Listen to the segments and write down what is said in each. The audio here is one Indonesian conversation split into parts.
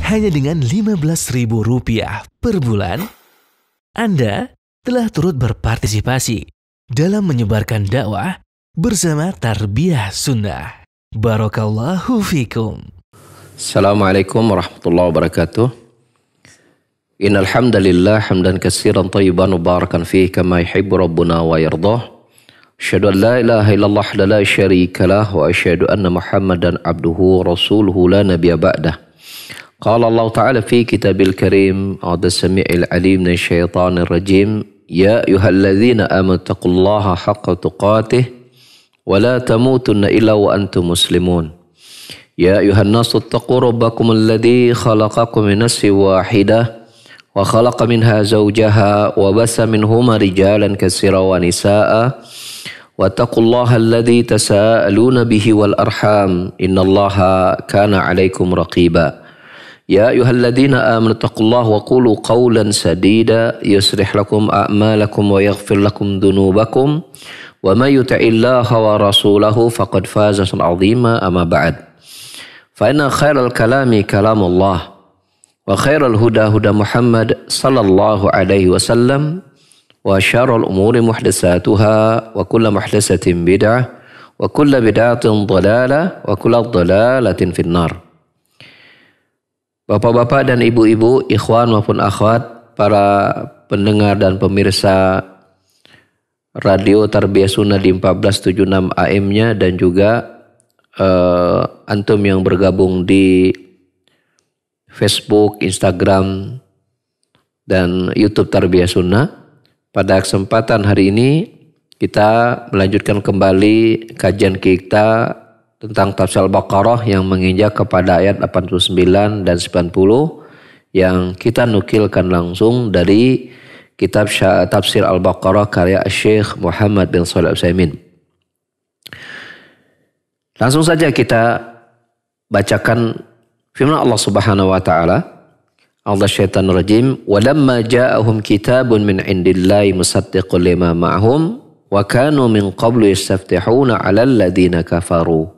hanya dengan Rp15.000 per bulan, Anda telah turut berpartisipasi dalam menyebarkan dakwah bersama Tarbiyah Sunnah. Barakallahu fikum. Assalamualaikum warahmatullahi wabarakatuh. Innal hamdalillah hamdan katsiran thayyiban mubarakan fihi kama yuhibbu rabbuna wa yardah. Asyhadu an la ilaha illallah la syarika lah wa asyhadu anna Muhammadan abduhu rasuluhu la nabiyya ba'dah. Qala Allah Ta'ala fi kitabil karim a'udzu samii'il alim minasyaitonir rajim. Ya ayyuhalladzina amanu taqullaha haqqa tuqatih wa la tamutunna illa wa antum muslimun. Ya ayuhan nasu taqu rabbakum alladhi khalaqakum min nafsin wahidah wa khalaqa minha zawjaha wa basa minhuma rijalan katsiran wa nisaa wa taqullaha alladhi tasaaluna bihi wal arham innallaha kana 'alaikum raqiba. Ya ayyuhalladzina amanu taqullaha wa qulu qawlan sadida yuslih lakum a'malakum wa yaghfir lakum dhunubakum wa may yuti'illaha wa rasulahu faqad faza fawzan 'azima amma ba'd. Fa inna khairal kalami kalamullah wa khairal huda huda Muhammad sallallahu alaihi wasallam wa syarrul umuri muhdatsatuha wa kullu muhdatsatin bid'ah wa kullu bid'atin dhalalah wa kullu dhalalatin finnar. Bapak-bapak dan ibu-ibu, ikhwan maupun akhwat, para pendengar dan pemirsa Radio Tarbiyah Sunnah di 1476 AM-nya dan juga antum yang bergabung di Facebook, Instagram, dan YouTube Tarbiyah Sunnah. Pada kesempatan hari ini kita melanjutkan kembali kajian kita tentang tafsir Al-Baqarah yang menginjak kepada ayat 89 dan 90 yang kita nukilkan langsung dari kitab tafsir Al-Baqarah karya Syekh Muhammad bin Shalih Al-Utsaimin. Langsung saja kita bacakan firman Allah Subhanahu wa taala. A'udzu syaitanir rajim. Walamma ja'ahum kitabun min indillahi musaddiqun lima ma'hum wa kanu min qablu yastaftihuna 'alal ladzina kafaru.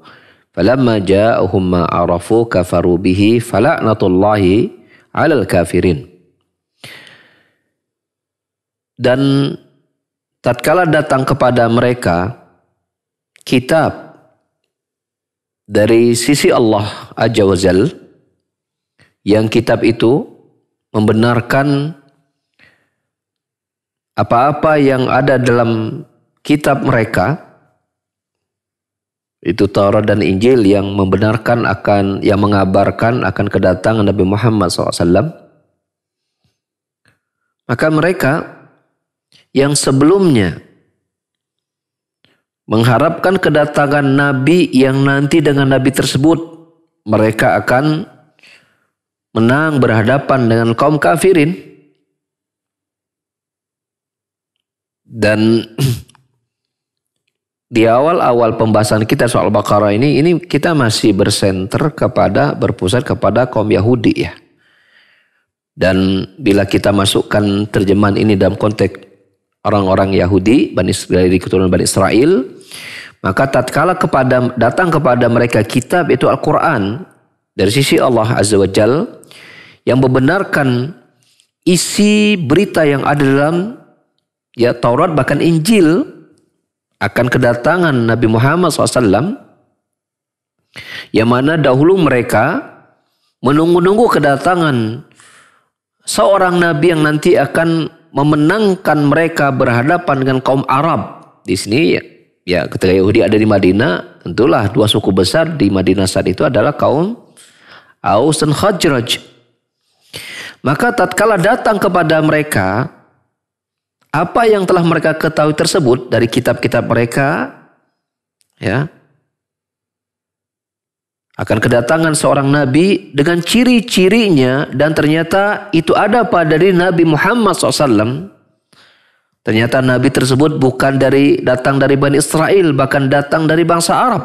Falamma ja'ahum ma 'arafu kafaru bihi fala'natullahi 'alal kafirin. Dan tatkala datang kepada mereka kitab dari sisi Allah Azza wa Jal, yang kitab itu membenarkan apa-apa yang ada dalam kitab mereka, itu Taurat dan Injil, yang membenarkan akan, yang mengabarkan akan kedatangan Nabi Muhammad SAW. Maka mereka yang sebelumnya mengharapkan kedatangan Nabi yang nanti dengan Nabi tersebut mereka akan menang berhadapan dengan kaum kafirin. Dan di awal-awal pembahasan kita soal Baqarah ini kita masih berpusat kepada kaum Yahudi ya. Dan bila kita masukkan terjemahan ini dalam konteks orang-orang Yahudi, dari keturunan Bani Israel, maka tatkala datang kepada mereka kitab itu Al-Quran dari sisi Allah Azza wa Jal yang membenarkan isi berita yang ada dalam ya Taurat bahkan Injil akan kedatangan Nabi Muhammad SAW, yang mana dahulu mereka menunggu-nunggu kedatangan seorang Nabi yang nanti akan memenangkan mereka berhadapan dengan kaum Arab. Di sini ya ketika Yahudi ada di Madinah, tentulah dua suku besar di Madinah saat itu adalah kaum Aus dan Khazraj. Maka tatkala datang kepada mereka apa yang telah mereka ketahui tersebut dari kitab-kitab mereka, ya, akan kedatangan seorang nabi dengan ciri-cirinya, dan ternyata itu ada pada dari Nabi Muhammad SAW. Ternyata nabi tersebut bukan datang dari Bani Israel, bahkan datang dari bangsa Arab.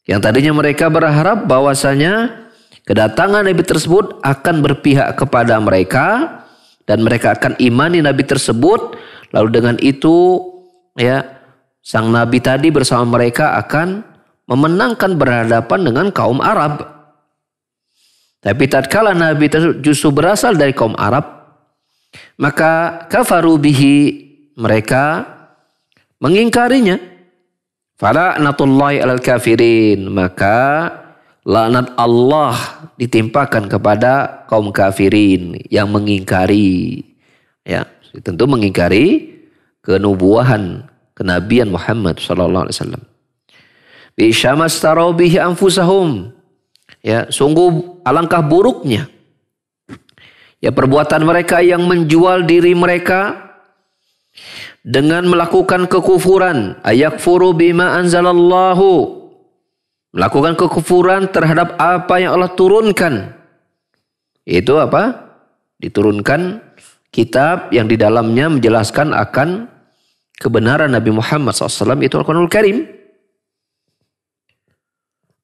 Yang tadinya mereka berharap bahwasanya kedatangan nabi tersebut akan berpihak kepada mereka dan mereka akan imani nabi tersebut. Lalu dengan itu ya sang nabi tadi bersama mereka akan memenangkan berhadapan dengan kaum Arab. Tapi tatkala Nabi justru berasal dari kaum Arab, maka kafaru bihi, mereka mengingkarinya. Fala'natullahi 'alal kafirin, maka laknat Allah ditimpakan kepada kaum kafirin yang mengingkari, ya, tentu mengingkari kenubuahan, kenabian Muhammad sallallahu alaihi wasallam. Bi syamastaraw bihi anfusahum, ya, sungguh alangkah buruknya ya perbuatan mereka yang menjual diri mereka dengan melakukan kekufuran. Ayakfuru bima anzalallahu, melakukan kekufuran terhadap apa yang Allah turunkan. Itu apa? Diturunkan kitab yang di dalamnya menjelaskan akan kebenaran Nabi Muhammad SAW, itu Al-Quranul Karim.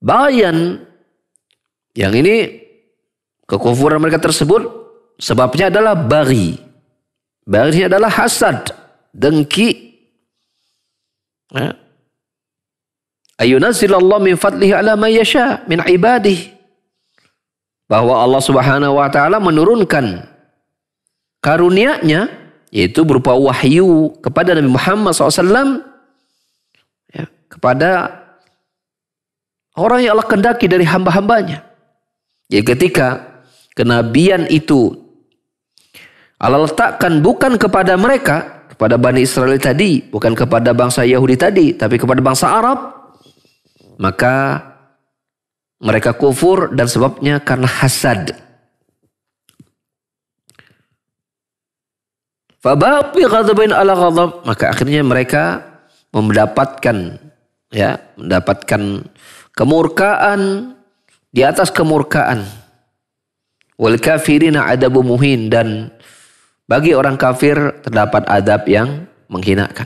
Bayan, yang ini kekufuran mereka tersebut sebabnya adalah baghi. Baghi adalah hasad, dengki. Ayunazzilallahu min fadlihi ala man yasha min ibadihi. Bahwa Allah Subhanahu wa taala menurunkan karunia-Nya, yaitu berupa wahyu kepada Nabi Muhammad SAW, ya, kepada orang yang Allah kehendaki dari hamba-hambanya. Jadi ketika kenabian itu Allah letakkan bukan kepada mereka, kepada Bani Israel tadi, bukan kepada bangsa Yahudi tadi, tapi kepada bangsa Arab, maka mereka kufur, dan sebabnya karena hasad. Faba'u bi ghadabin ala ghadab, maka akhirnya mereka mendapatkan kemurkaan di atas kemurkaan. Wal kafirina adabu muhin, dan bagi orang kafir terdapat adab yang menghinakan.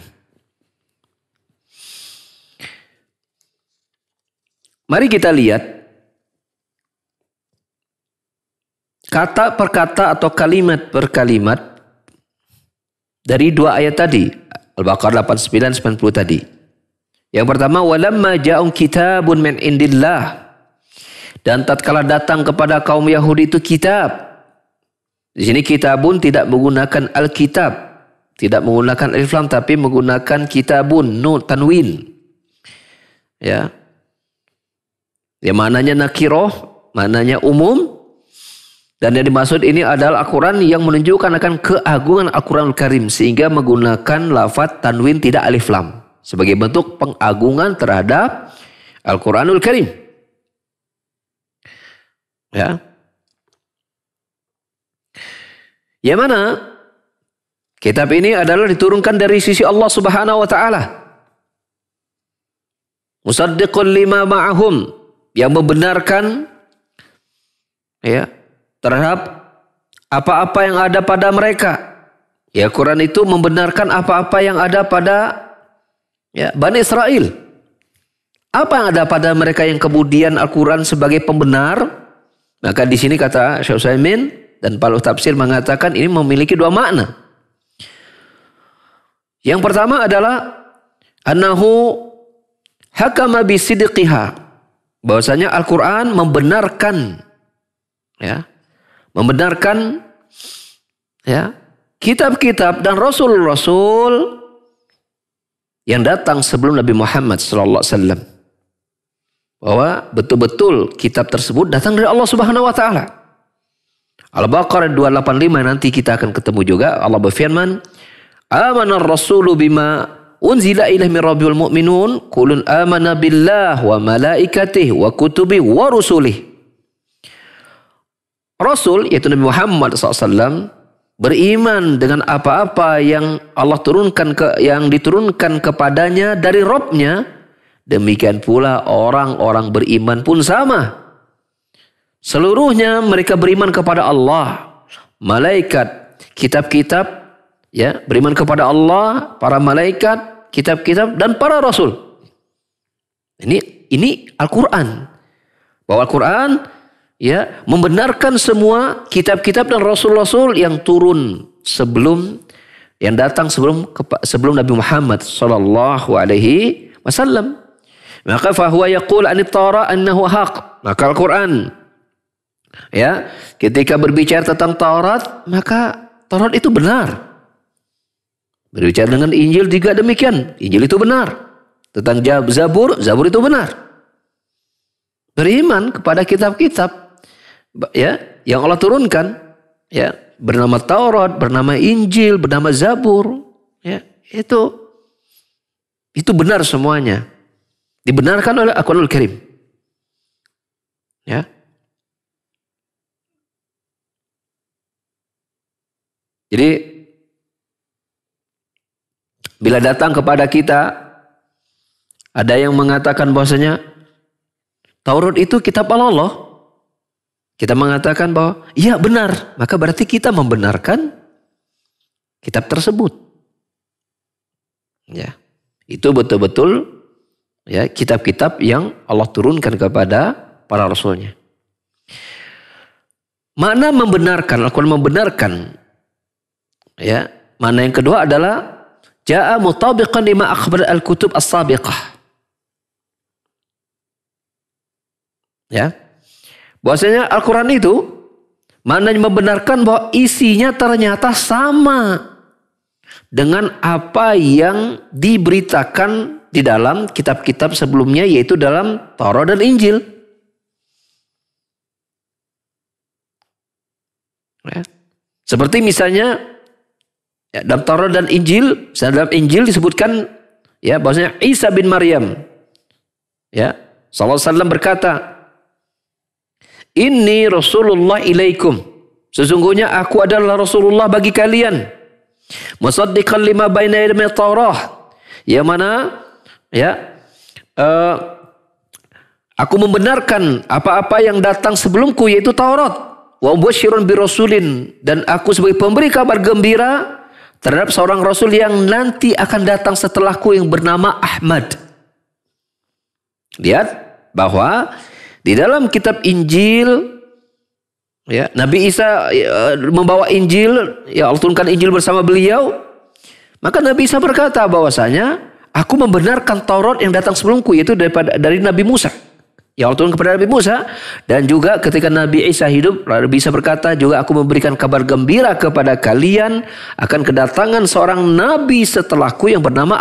Mari kita lihat kata per kata atau kalimat per kalimat dari dua ayat tadi, Al-Baqarah 89-90 tadi. Yang pertama, walamma ja'un kitabun min indillah, dan tatkala datang kepada kaum Yahudi itu kitab. Di sini kitabun tidak menggunakan Alkitab, tidak menggunakan alif lam, tapi menggunakan kitabun, nun tanwin. Ya. Ya, maknanya nakiroh, maknanya umum, dan yang dimaksud ini adalah Al-Quran yang menunjukkan akan keagungan Al-Quranul Karim, sehingga menggunakan lafaz tanwin tidak alif lam sebagai bentuk pengagungan terhadap Al-Quranul Karim. Ya. Yang mana kitab ini adalah diturunkan dari sisi Allah Subhanahu wa taala. Musaddiqul lima ma'ahum, yang membenarkan ya terhadap apa-apa yang ada pada mereka. Ya, Quran itu membenarkan apa-apa yang ada pada ya Bani Israel. Apa yang ada pada mereka yang kemudian Al-Quran sebagai pembenar? Maka di sini kata Syekh Utsaimin dan para tafsir mengatakan ini memiliki dua makna. Yang pertama adalah annahu hakama bisidqiha, bahwasanya Al-Qur'an membenarkan kitab-kitab dan rasul-rasul yang datang sebelum Nabi Muhammad sallallahu alaihi wasallam. Bahwa betul-betul kitab tersebut datang dari Allah Subhanahu wa taala. Al-Baqarah 285 nanti kita akan ketemu juga. Allah berfirman, "Amanar rasulu bima unzila ilaihi min rabbil mu'minun, qulun amana billah wa malaikatihi wa kutubihi wa rusulihi." Rasul, yaitu Nabi Muhammad SAW, beriman dengan apa-apa yang Allah turunkan yang diturunkan kepadanya dari Rabb-nya. Demikian pula orang-orang beriman pun sama. Seluruhnya mereka beriman kepada Allah, malaikat, kitab-kitab, ya, beriman kepada Allah, para malaikat, kitab-kitab, dan para rasul. Ini Al-Quran. Bahwa Al-Quran ya membenarkan semua kitab-kitab dan rasul-rasul yang turun sebelum, yang datang sebelum Nabi Muhammad sallallahu alaihi wasallam. Maka fahuwa yaqul anit Taurah annahu haq. Maka Al-Quran Ya, ketika berbicara tentang Taurat, maka Taurat itu benar. Berbicara dengan Injil juga demikian, Injil itu benar. Tentang Zabur, Zabur itu benar. Beriman kepada kitab-kitab ya yang Allah turunkan, ya, bernama Taurat, bernama Injil, bernama Zabur, ya, itu benar semuanya. Dibenarkan oleh Al-Qur'anul Karim. Ya. Jadi bila datang kepada kita ada yang mengatakan bahwasanya Taurat itu kitab Allah, kita mengatakan bahwa iya benar, maka berarti kita membenarkan kitab tersebut. Ya, itu betul-betul ya kitab-kitab yang Allah turunkan kepada para rasulnya. Makna membenarkan, Al-Quran membenarkan. Ya, makna yang kedua adalah jaa mutabiqan lima akhbar al-kutub as-sabiqah. Ya. Bahwasanya Al-Quran itu maknanya membenarkan bahwa isinya ternyata sama dengan apa yang diberitakan di dalam kitab-kitab sebelumnya, yaitu dalam Taurat dan Injil. Ya. Seperti misalnya ya, dalam Taurat dan Injil, dalam Injil disebutkan ya bahwasanya Isa bin Maryam ya sallallahu alaihi wasallam berkata, "Inni Rasulullah ilaikum." Sesungguhnya aku adalah Rasulullah bagi kalian. Musaddiqan lima baina yadayhi Taurah. Yang mana ya aku membenarkan apa-apa yang datang sebelumku, yaitu Taurat. Wa mubasysyirun bi rasulin, dan aku sebagai pemberi kabar gembira terhadap seorang rasul yang nanti akan datang setelahku yang bernama Ahmad. Lihat bahwa di dalam kitab Injil ya, Nabi Isa membawa Injil, ya Allah turunkan Injil bersama beliau. Maka Nabi Isa berkata bahwasanya aku membenarkan Taurat yang datang sebelumku, yaitu dari Nabi Musa. Ya Allah turun kepada Nabi Musa. Dan juga ketika Nabi Isa hidup, Nabi Isa berkata juga aku memberikan kabar gembira kepada kalian akan kedatangan seorang Nabi setelahku yang bernama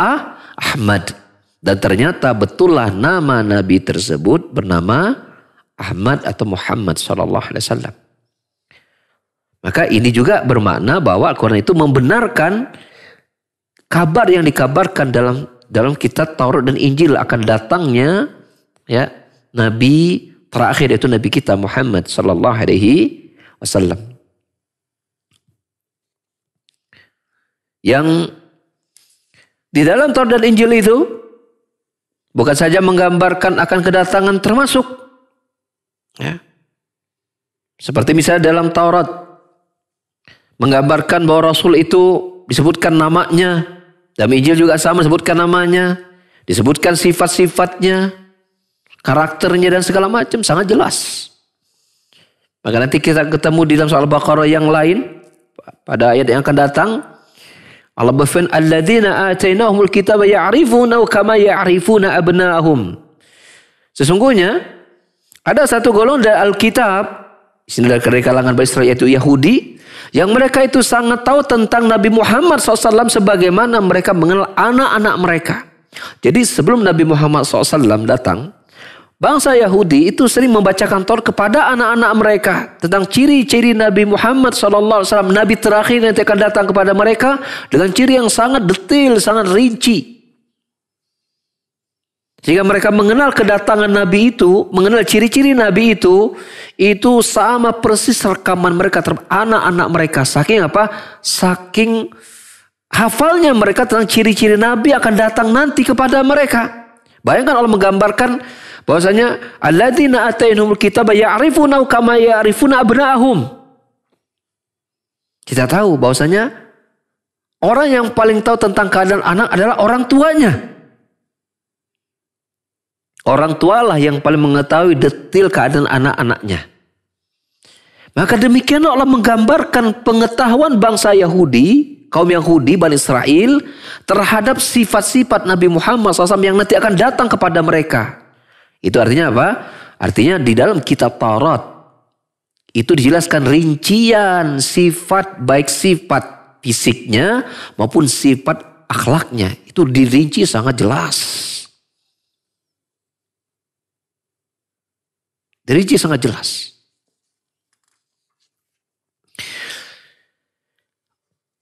Ahmad. Dan ternyata betullah nama Nabi tersebut bernama Ahmad atau Muhammad sallallahu alaihi wasallam. Maka ini juga bermakna bahwa Al-Quran itu membenarkan kabar yang dikabarkan dalam kitab Taurat dan Injil akan datangnya ya Nabi terakhir, yaitu Nabi kita Muhammad sallallahu alaihi wasallam. Yang di dalam Taurat dan Injil itu bukan saja menggambarkan akan kedatangan, termasuk ya, seperti misalnya dalam Taurat menggambarkan bahwa Rasul itu disebutkan namanya. Dalam Injil juga sama, disebutkan namanya, disebutkan sifat-sifatnya, karakternya dan segala macam, sangat jelas. Maka nanti kita ketemu di dalam surah Al-Baqarah yang lain pada ayat yang akan datang. Allah berfirman, "Alladzina atainahumul kitaba ya'rifunahu kama ya'rifuna abna'ahum." Sesungguhnya ada satu golongan dari Alkitab, sini dari kalangan Bani Israil, yaitu Yahudi, yang mereka itu sangat tahu tentang Nabi Muhammad SAW sebagaimana mereka mengenal anak-anak mereka. Jadi sebelum Nabi Muhammad SAW datang, bangsa Yahudi itu sering membacakan Taurat kepada anak-anak mereka tentang ciri-ciri Nabi Muhammad SAW, Nabi terakhir yang akan datang kepada mereka, dengan ciri yang sangat detail, sangat rinci. Sehingga mereka mengenal kedatangan Nabi itu, mengenal ciri-ciri Nabi itu sama persis rekaman mereka terhadap anak-anak mereka. Saking apa? Saking hafalnya mereka tentang ciri-ciri Nabi akan datang nanti kepada mereka. Bayangkan Allah menggambarkan bahwasanya alladzina atainahumul kitaba ya'rifunahu kama ya'rifuna abna'ahum. Kita tahu bahwasanya orang yang paling tahu tentang keadaan anak adalah orang tuanya. Orang tualah yang paling mengetahui detail keadaan anak-anaknya. Maka demikian Allah menggambarkan pengetahuan bangsa Yahudi, kaum Yahudi, Bani Israel, terhadap sifat-sifat Nabi Muhammad SAW yang nanti akan datang kepada mereka. Itu artinya apa? Artinya di dalam kitab Taurat itu dijelaskan rincian sifat, baik sifat fisiknya maupun sifat akhlaknya. Itu dirinci sangat jelas. Dirinci sangat jelas.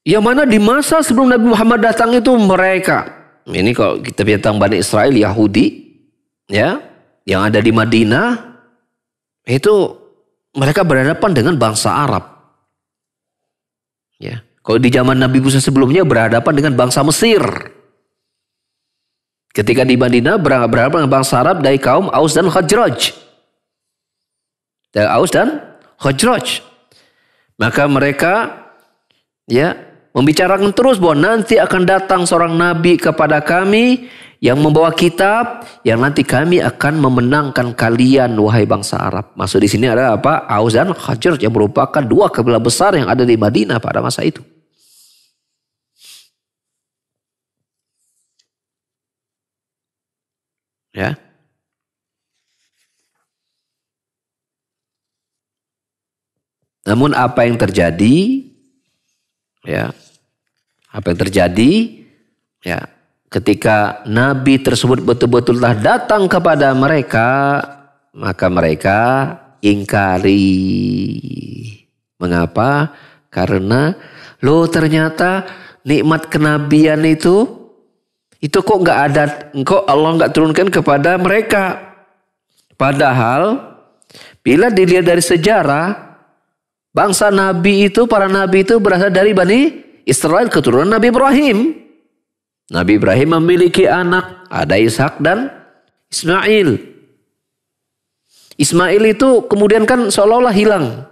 Yang mana di masa sebelum Nabi Muhammad datang itu mereka, ini kalau kita bicara tentang Bani Israel, Yahudi, ya, yang ada di Madinah, itu mereka berhadapan dengan bangsa Arab. Ya, kalau di zaman Nabi Musa sebelumnya berhadapan dengan bangsa Mesir. Ketika di Madinah berhadapan dengan bangsa Arab dari kaum Aus dan Khazraj. Dari Aus dan Khazraj. Maka mereka ya membicarakan terus bahwa nanti akan datang seorang nabi kepada kami yang membawa kitab yang nanti kami akan memenangkan kalian wahai bangsa Arab. Maksud di sini ada apa? Aus dan Khazraj yang merupakan dua kabilah besar yang ada di Madinah pada masa itu. Ya. Namun apa yang terjadi? Ya. Apa yang terjadi? Ya, ketika nabi tersebut betul-betul telah datang kepada mereka, maka mereka ingkari. Mengapa? Karena ternyata nikmat kenabian itu kok nggak ada, kok Allah nggak turunkan kepada mereka. Padahal bila dilihat dari sejarah, bangsa nabi itu, para nabi itu berasal dari Bani Israel, keturunan Nabi Ibrahim. Nabi Ibrahim memiliki anak, ada Ishak dan Ismail. Ismail itu kemudian kan seolah-olah hilang.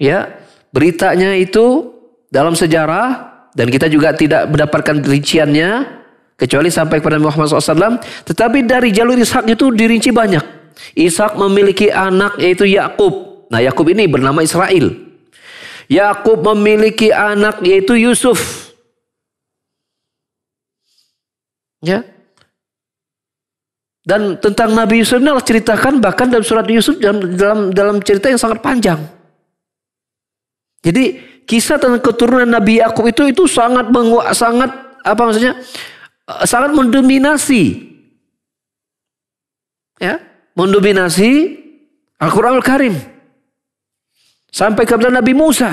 Ya, beritanya itu dalam sejarah dan kita juga tidak mendapatkan rinciannya kecuali sampai kepada Muhammad SAW. Tetapi dari jalur Ishak itu dirinci banyak. Ishak memiliki anak yaitu Yakub. Nah, Yakub ini bernama Israel. Yakub memiliki anak yaitu Yusuf. Ya. Dan tentang Nabi Yusuf ini Allah ceritakan bahkan dalam surat Yusuf dalam cerita yang sangat panjang. Jadi kisah tentang keturunan Nabi Yakub itu sangat sangat mendominasi. Ya, mendominasi Al-Qur'anul Karim. Sampai kepada Nabi Musa.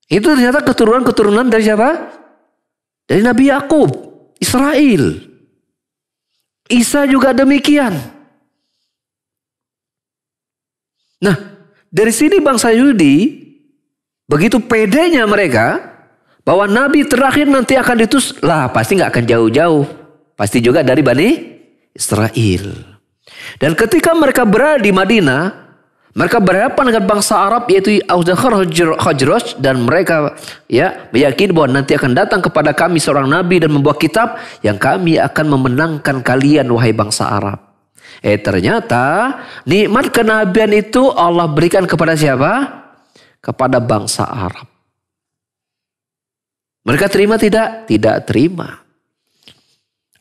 Itu ternyata keturunan dari siapa? Dari Nabi Yakub, Israel. Isa juga demikian. Nah, dari sini bangsa Yahudi begitu pedenya mereka bahwa Nabi terakhir nanti akan diutus, pasti nggak akan jauh-jauh. Pasti juga dari Bani Israel. Dan ketika mereka berada di Madinah, mereka berhadapan dengan bangsa Arab yaitu Aus dan Khazraj, dan mereka ya meyakini bahwa nanti akan datang kepada kami seorang nabi dan membawa kitab yang kami akan memenangkan kalian wahai bangsa Arab. Ternyata nikmat kenabian itu Allah berikan kepada siapa? Kepada bangsa Arab. Mereka terima tidak? Tidak terima.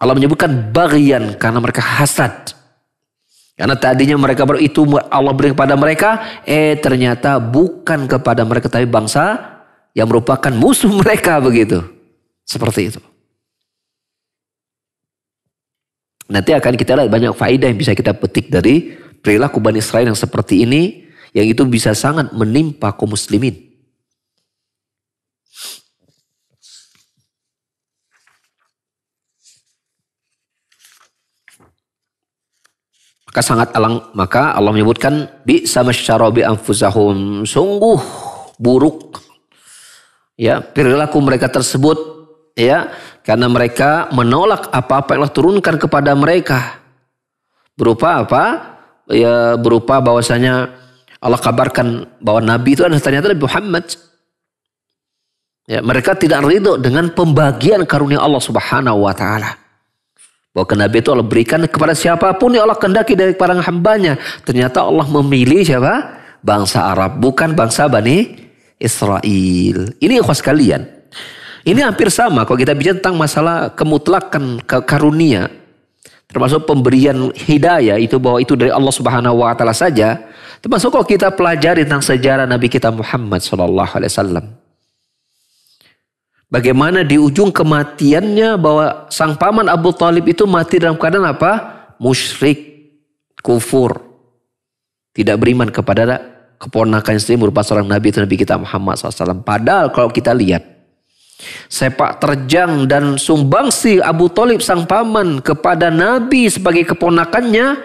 Allah menyebutkan bagian karena mereka hasad. Karena tadinya mereka itu Allah beri kepada mereka, ternyata bukan kepada mereka tapi bangsa yang merupakan musuh mereka begitu. Seperti itu. Nanti akan kita lihat banyak faedah yang bisa kita petik dari perilaku Bani Israel yang seperti ini, yang itu bisa sangat menimpa kaum muslimin. Maka Allah menyebutkan bi'sa masyarabi anfusahum, sungguh buruk ya perilaku mereka tersebut ya, karena mereka menolak apa-apa yang Allah turunkan kepada mereka. Berupa apa? Ya berupa bahwasanya Allah kabarkan bahwa nabi itu adalah ternyata Nabi Muhammad. Ya, mereka tidak ridho dengan pembagian karunia Allah Subhanahu wa taala. Bahwa kenabian itu Allah berikan kepada siapapun yang Allah kehendaki dari para hambanya. Ternyata Allah memilih siapa? Bangsa Arab, bukan bangsa Bani Israel. Ini ikhwas sekalian. Ini hampir sama kalau kita bicara tentang masalah kemutlakan karunia. termasuk pemberian hidayah itu bahwa itu dari Allah Subhanahu wa taala saja, termasuk kalau kita pelajari tentang sejarah Nabi kita Muhammad sallallahu alaihi wasallam. Bagaimana di ujung kematiannya bahwa sang paman Abu Thalib itu mati dalam keadaan apa? Musyrik, kufur, tidak beriman kepada keponakan sendiri merupakan seorang nabi, itu Nabi kita Muhammad SAW. Padahal kalau kita lihat sepak terjang dan sumbangsi Abu Thalib sang paman kepada Nabi sebagai keponakannya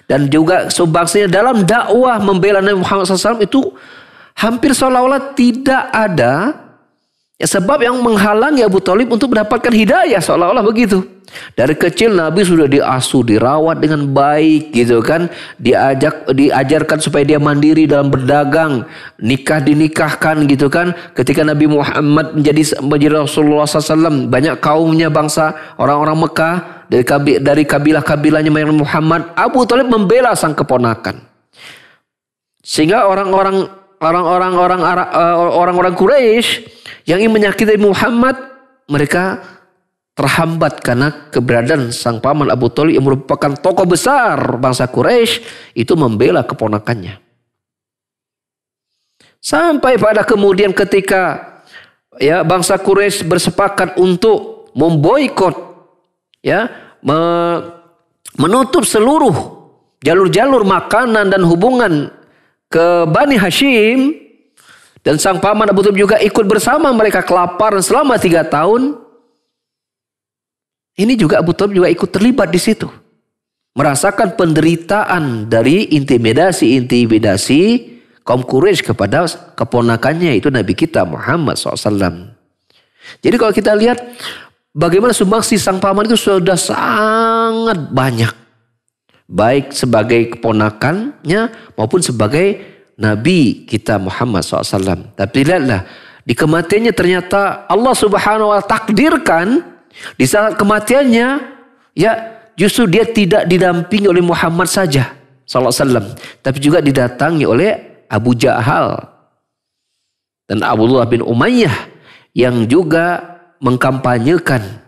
dan juga sumbangsinya dalam dakwah membela Nabi Muhammad SAW itu hampir seolah-olah tidak ada sebab yang menghalangi Abu Thalib untuk mendapatkan hidayah, seolah-olah begitu. Dari kecil Nabi sudah diasuh, dirawat dengan baik gitu kan. Diajarkan supaya dia mandiri dalam berdagang, dinikahkan gitu kan. Ketika Nabi Muhammad menjadi Rasulullah SAW, banyak kaumnya bangsa orang-orang Mekah dari kabilah-kabilahnya Muhammad, Abu Thalib membela sang keponakan. Sehingga orang-orang Quraisy yang ingin menyakiti Muhammad, mereka terhambat karena keberadaan sang paman Abu Thalib yang merupakan tokoh besar bangsa Quraisy itu membela keponakannya. Sampai pada kemudian ketika ya bangsa Quraisy bersepakat untuk memboikot, ya, menutup seluruh jalur-jalur makanan dan hubungan ke Bani Hashim, dan sang paman Abu Thalib juga ikut bersama mereka kelaparan selama 3 tahun. Ini juga Abu Thalib juga ikut terlibat di situ. Merasakan penderitaan dari intimidasi kaum Quraisy kepada keponakannya itu Nabi kita Muhammad SAW. Jadi kalau kita lihat bagaimana sumbangsi sang paman itu sudah sangat banyak. Baik sebagai keponakannya maupun sebagai Nabi kita Muhammad SAW. Tapi lihatlah, di kematiannya ternyata Allah Subhanahu wa Ta'ala takdirkan di saat kematiannya, ya justru dia tidak didampingi oleh Muhammad saja sallallahu alaihi wasallam, tapi juga didatangi oleh Abu Jahal dan Abdullah bin Umayyah yang juga mengkampanyekan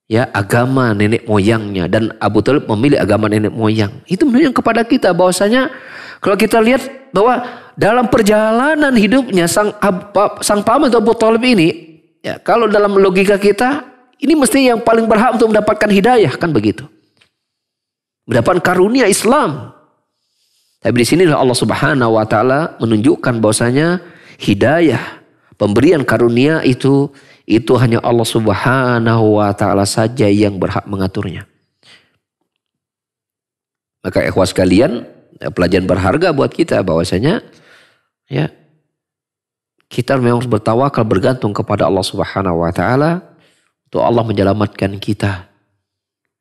ya agama nenek moyangnya, dan Abu Thalib memilih agama nenek moyang. Itu menunjukkan kepada kita bahwasanya kalau kita lihat bahwa dalam perjalanan hidupnya sang paman Abu Thalib ini, ya kalau dalam logika kita ini mesti yang paling berhak untuk mendapatkan hidayah, kan begitu. Mendapatkan karunia Islam. Tapi di sinilah Allah Subhanahu wa Ta'ala menunjukkan bahwasanya hidayah, pemberian karunia itu hanya Allah Subhanahu wa Ta'ala saja yang berhak mengaturnya. Maka ikhwas sekalian, pelajaran berharga buat kita bahwasanya ya kita memang harus bertawakal, bergantung kepada Allah Subhanahu wa Ta'ala untuk Allah menyelamatkan kita,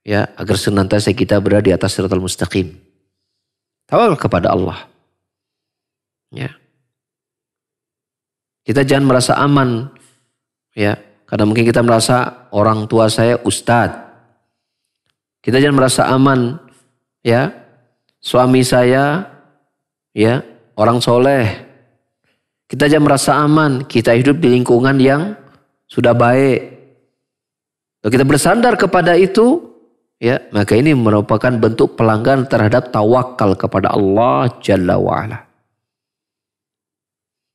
ya, agar senantiasa kita berada di atas siratal mustaqim. Tawakal kepada Allah. Ya. Kita jangan merasa aman, ya, karena mungkin kita merasa orang tua saya ustadz. Kita jangan merasa aman, ya, suami saya, ya, orang soleh. Kita jangan merasa aman, kita hidup di lingkungan yang sudah baik. Kalau kita bersandar kepada itu, ya, maka ini merupakan bentuk pelanggaran terhadap tawakal kepada Allah Jalla wa'ala.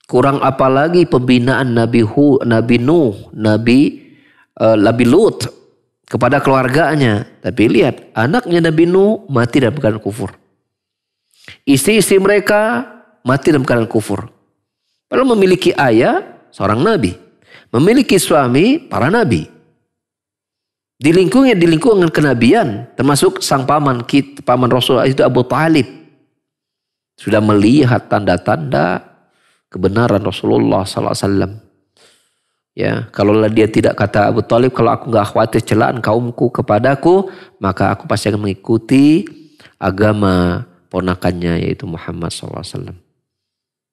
Kurang apalagi pembinaan Nabi Nuh, Nabi Lut kepada keluarganya. Tapi lihat, anaknya Nabi Nuh mati dalam keadaan kufur. Istri-istri mereka mati dalam keadaan kufur. Padahal memiliki ayah, seorang nabi. Memiliki suami, para nabi. Di lingkungan kenabian, termasuk sang paman Rasul itu Abu Thalib, sudah melihat tanda-tanda kebenaran Rasulullah SAW. Ya, kalau dia tidak, kata Abu Thalib, kalau aku nggak khawatir celaan kaumku kepadaku, maka aku pasti akan mengikuti agama ponakannya yaitu Muhammad SAW.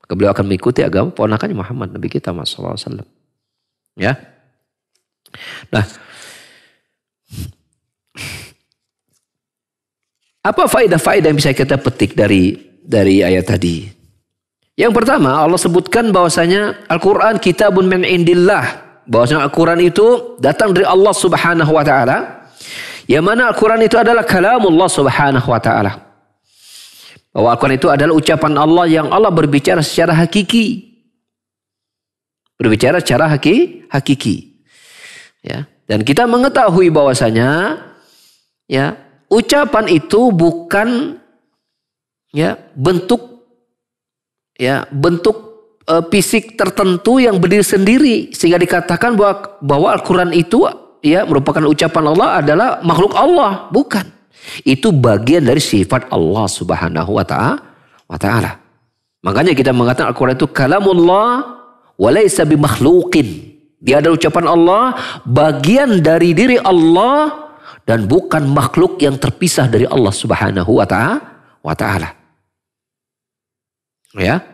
Maka beliau akan mengikuti agama ponakannya Muhammad, Nabi kita Muhammad SAW. Ya, nah. Apa faedah-faedah yang bisa kita petik dari ayat tadi? Yang pertama, Allah sebutkan bahwasanya Al-Quran kitabun min indillah. Bahwasanya Al-Quran itu datang dari Allah Subhanahu wa Ta'ala Yang mana Al-Quran itu adalah kalamullah subhanahu wa ta'ala. Bahwa Al-Quran itu adalah ucapan Allah yang Allah berbicara secara hakiki. Berbicara secara hakiki. Ya. Dan kita mengetahui bahwasanya ya, ucapan itu bukan ya bentuk fisik tertentu yang berdiri sendiri sehingga dikatakan bahwa Al-Quran itu ya merupakan ucapan Allah adalah makhluk Allah. Bukan. Itu bagian dari sifat Allah subhanahu wa ta'ala. Makanya kita mengatakan Al-Quran itu kalamullah walaysa bimakhluqin. Dia adalah ucapan Allah, bagian dari diri Allah dan bukan makhluk yang terpisah dari Allah subhanahu wa ta'ala. Ya.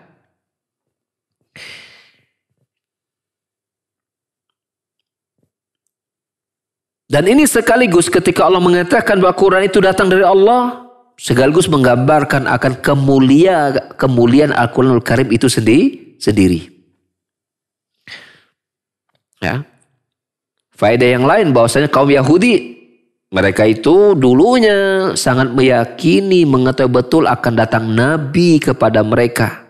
Dan ini sekaligus ketika Allah mengatakan bahwa Quran itu datang dari Allah, sekaligus menggambarkan akan kemuliaan Al-Quranul Karim itu sendiri. Ya. Faedah yang lain bahwasanya kaum Yahudi, mereka itu dulunya sangat meyakini, mengetahui betul akan datang Nabi kepada mereka.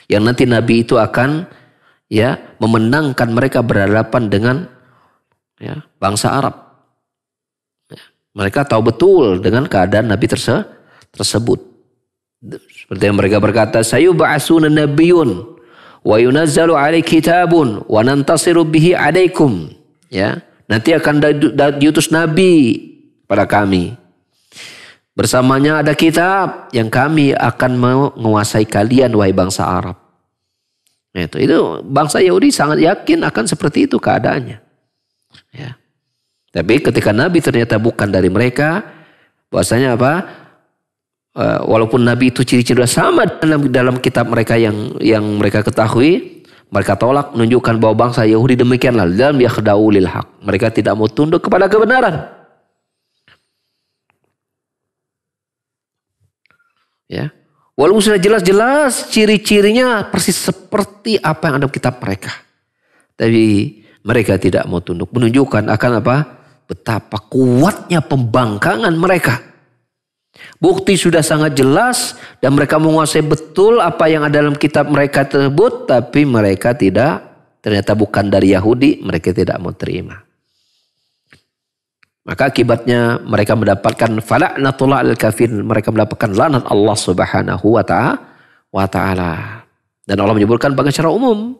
Yang nanti Nabi itu akan ya memenangkan mereka berhadapan dengan ya, bangsa Arab. Ya, mereka tahu betul dengan keadaan Nabi tersebut. Seperti yang mereka berkata, sayub'asuna nabiyyun wa yunazzalu alaihi kitabun wa nantasiru bihi alaikum. Ya, nanti akan diutus Nabi pada kami. Bersamanya ada kitab yang kami akan menguasai kalian wahai bangsa Arab. Nah, itu bangsa Yahudi sangat yakin akan seperti itu keadaannya. Ya. Tapi ketika Nabi ternyata bukan dari mereka, bahwasanya apa? Walaupun Nabi itu ciri-ciri sama dalam kitab mereka yang mereka ketahui, mereka tolak, menunjukkan bahwa bangsa Yahudi demikianlah dalam yakhda'u lil haq. Mereka tidak mau tunduk kepada kebenaran. Ya. Walaupun sudah jelas-jelas ciri-cirinya persis seperti apa yang ada di kitab mereka. Tapi mereka tidak mau tunduk. Menunjukkan akan apa? Betapa kuatnya pembangkangan mereka. Bukti sudah sangat jelas dan mereka menguasai betul apa yang ada dalam kitab mereka tersebut. Tapi mereka tidak, ternyata bukan dari Yahudi, mereka tidak mau terima. Maka akibatnya mereka mendapatkan fala'natullah al-kafir. Mereka mendapatkan laknat Allah subhanahu wa ta'ala. Dan Allah menyebutkan bahkan secara umum.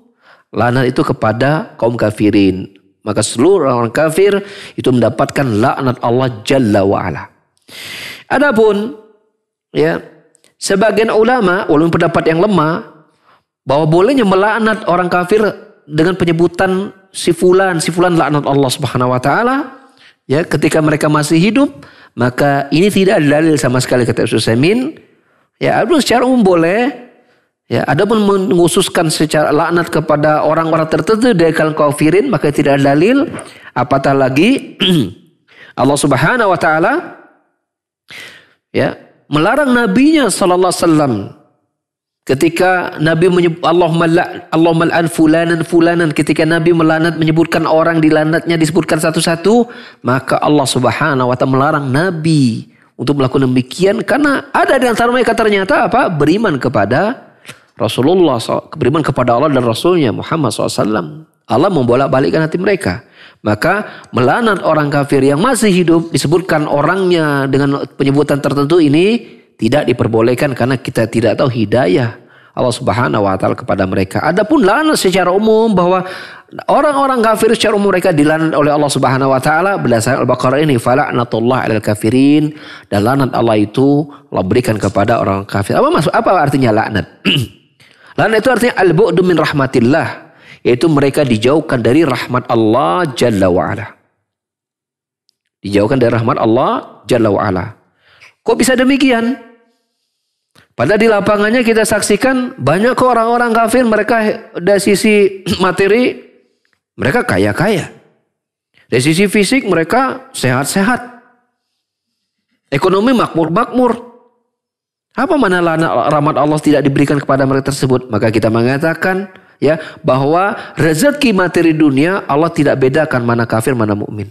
Laknat itu kepada kaum kafirin. Maka seluruh orang kafir itu mendapatkan laknat Allah Jalla wa'ala. Adapun ya, sebagian ulama, walaupun pendapat yang lemah, bahwa bolehnya melaknat orang kafir dengan penyebutan si fulan laknat Allah subhanahu wa ta'ala. Ya, ketika mereka masih hidup, maka ini tidak ada dalil sama sekali kata Utsaimin. Ya, adapun secara umum boleh. Ya, adapun mengkhususkan secara laknat kepada orang-orang tertentu dari kalangan kafirin, maka tidak ada dalil. Apatah lagi Allah Subhanahu wa taala ya melarang nabinya sallallahu alaihi wasallam ketika Nabi menyebut Allahumma al'an fulanan, ketika Nabi melanat menyebutkan orang dilanatnya disebutkan satu-satu, maka Allah Subhanahu wa taala melarang Nabi untuk melakukan demikian karena ada di antara mereka ternyata apa? Beriman kepada Rasulullah, beriman kepada Allah dan Rasulnya Muhammad SAW. Allah membolak-balikkan hati mereka. Maka melanat orang kafir yang masih hidup disebutkan orangnya dengan penyebutan tertentu ini tidak diperbolehkan karena kita tidak tahu hidayah Allah Subhanahu wa taala kepada mereka. Adapun laknat secara umum bahwa orang-orang kafir secara umum mereka dilaknat oleh Allah Subhanahu wa taala berdasarkan Al-Baqarah ini fala'natullah 'alal kafirin, dan laknat Allah itu Allah berikan kepada orang kafir. Apa artinya laknat? Laknat itu artinya al-bu'du min rahmatillah, yaitu mereka dijauhkan dari rahmat Allah Jalla wa ala. Dijauhkan dari rahmat Allah Jalla wa ala. Kok bisa demikian? Padahal di lapangannya kita saksikan banyak kok orang-orang kafir, mereka dari sisi materi mereka kaya-kaya. Dari sisi fisik mereka sehat-sehat. Ekonomi makmur-makmur. Apa mana rahmat Allah tidak diberikan kepada mereka tersebut? Maka kita mengatakan ya bahwa rezeki materi dunia Allah tidak bedakan mana kafir mana mukmin.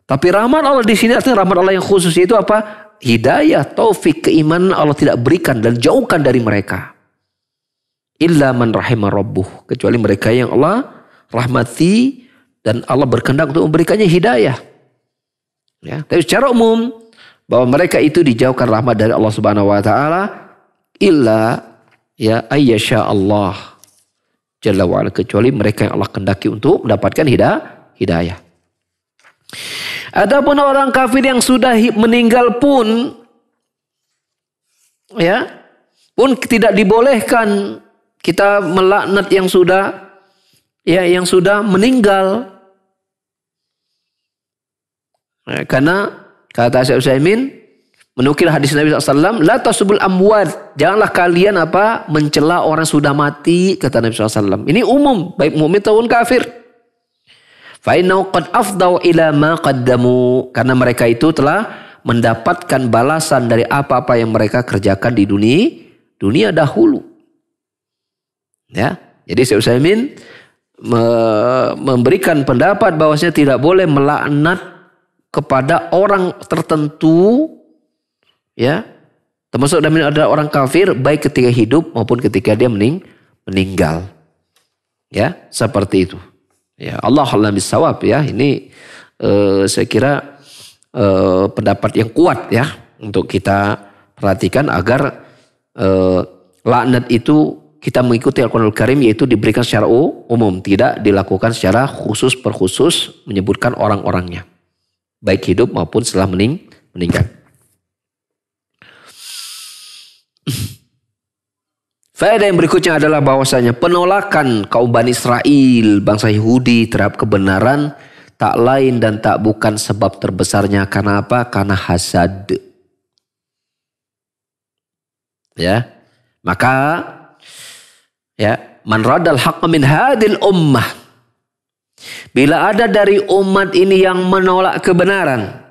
Tapi rahmat Allah di sini artinya rahmat Allah yang khusus itu apa? Hidayah, taufik, keimanan Allah tidak berikan dan jauhkan dari mereka. Illa man rahimah rabbuh. Kecuali mereka yang Allah rahmati dan Allah berkehendak untuk memberikannya hidayah. Ya, tapi secara umum bahwa mereka itu dijauhkan rahmat dari Allah Subhanahu wa taala illa ya ayyasha Allah jalla wa ala, kecuali mereka yang Allah kehendaki untuk mendapatkan hidayah. Adapun orang kafir yang sudah meninggal pun ya pun tidak dibolehkan kita melaknat yang sudah meninggal. Nah, karena kata Syekh Utsaimin menukil hadis Nabi SAW, la tasubul amwat, janganlah kalian mencela orang sudah mati, kata Nabi SAW. Ini umum, baik mukmin ataupun kafir. Fa innahu qad afdau ila ma qaddamu, karena mereka itu telah mendapatkan balasan dari apa-apa yang mereka kerjakan di dunia dahulu. Ya, jadi Syekh Utsaimin memberikan pendapat bahwasanya tidak boleh melaknat kepada orang tertentu, ya, termasuk ada orang kafir baik ketika hidup maupun ketika dia meninggal, ya, seperti itu. Ya, Allah a'lam bissawab, ya. Ini saya kira pendapat yang kuat, ya, untuk kita perhatikan agar laknat itu kita mengikuti Al-Quranul Karim, yaitu diberikan secara umum, tidak dilakukan secara khusus per khusus menyebutkan orang-orangnya, baik hidup maupun setelah meninggal. Faedah yang berikutnya adalah bahwasanya penolakan kaum Bani Israel, bangsa Yahudi terhadap kebenaran tak lain dan tak bukan sebab terbesarnya karena apa? Karena hasad. Ya. Maka ya, man radal haqqa min hadil ummah. Bila ada dari umat ini yang menolak kebenaran,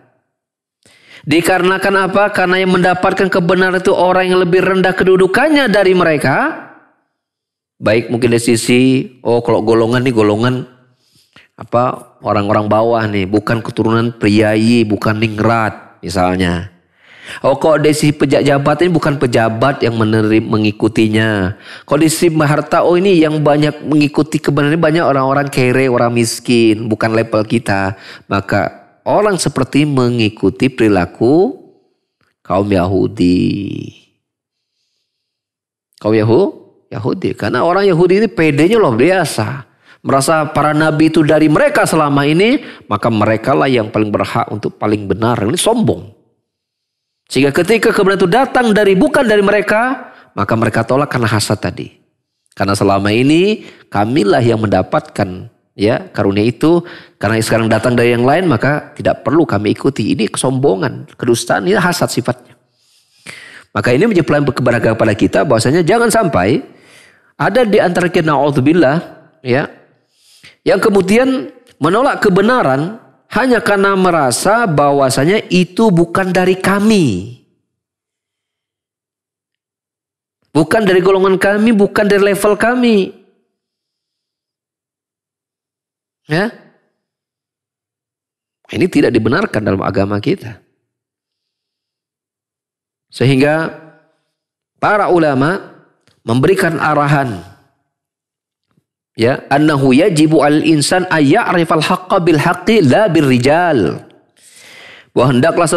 dikarenakan apa? Karena yang mendapatkan kebenaran itu orang yang lebih rendah kedudukannya dari mereka. Baik mungkin dari sisi, kalau golongan nih golongan orang-orang bawah nih, bukan keturunan priayi, bukan ningrat misalnya. Kok dari sisi pejabat ini bukan pejabat yang mengikutinya. Kalau di sisi harta, ini yang banyak mengikuti kebenaran ini banyak orang-orang kere, orang miskin, bukan level kita. Maka orang seperti mengikuti perilaku kaum Yahudi. Kaum Yahudi. Karena orang Yahudi ini pedenya luar biasa. Merasa para nabi itu dari mereka selama ini, maka mereka lah yang paling berhak untuk paling benar. Ini sombong. Sehingga ketika kebenaran itu datang bukan dari mereka, maka mereka tolak karena hasad tadi. Karena selama ini kamilah yang mendapatkan, ya, karunia itu, karena sekarang datang dari yang lain, maka tidak perlu kami ikuti. Ini kesombongan, kedustaan, ini hasad sifatnya. Maka ini menjadi pelajaran keberagaman kepada kita, bahwasanya jangan sampai ada di antara kita, na'udzubillah, ya, yang kemudian menolak kebenaran hanya karena merasa bahwasanya itu bukan dari kami. Bukan dari golongan kami, bukan dari level kami. Ya. Ini tidak dibenarkan dalam agama kita. Sehingga para ulama memberikan arahan, ya, annahu yajibu al-insan ayya'rifal haqqa bil haqqi la bir rijal. Bahwa hendaklah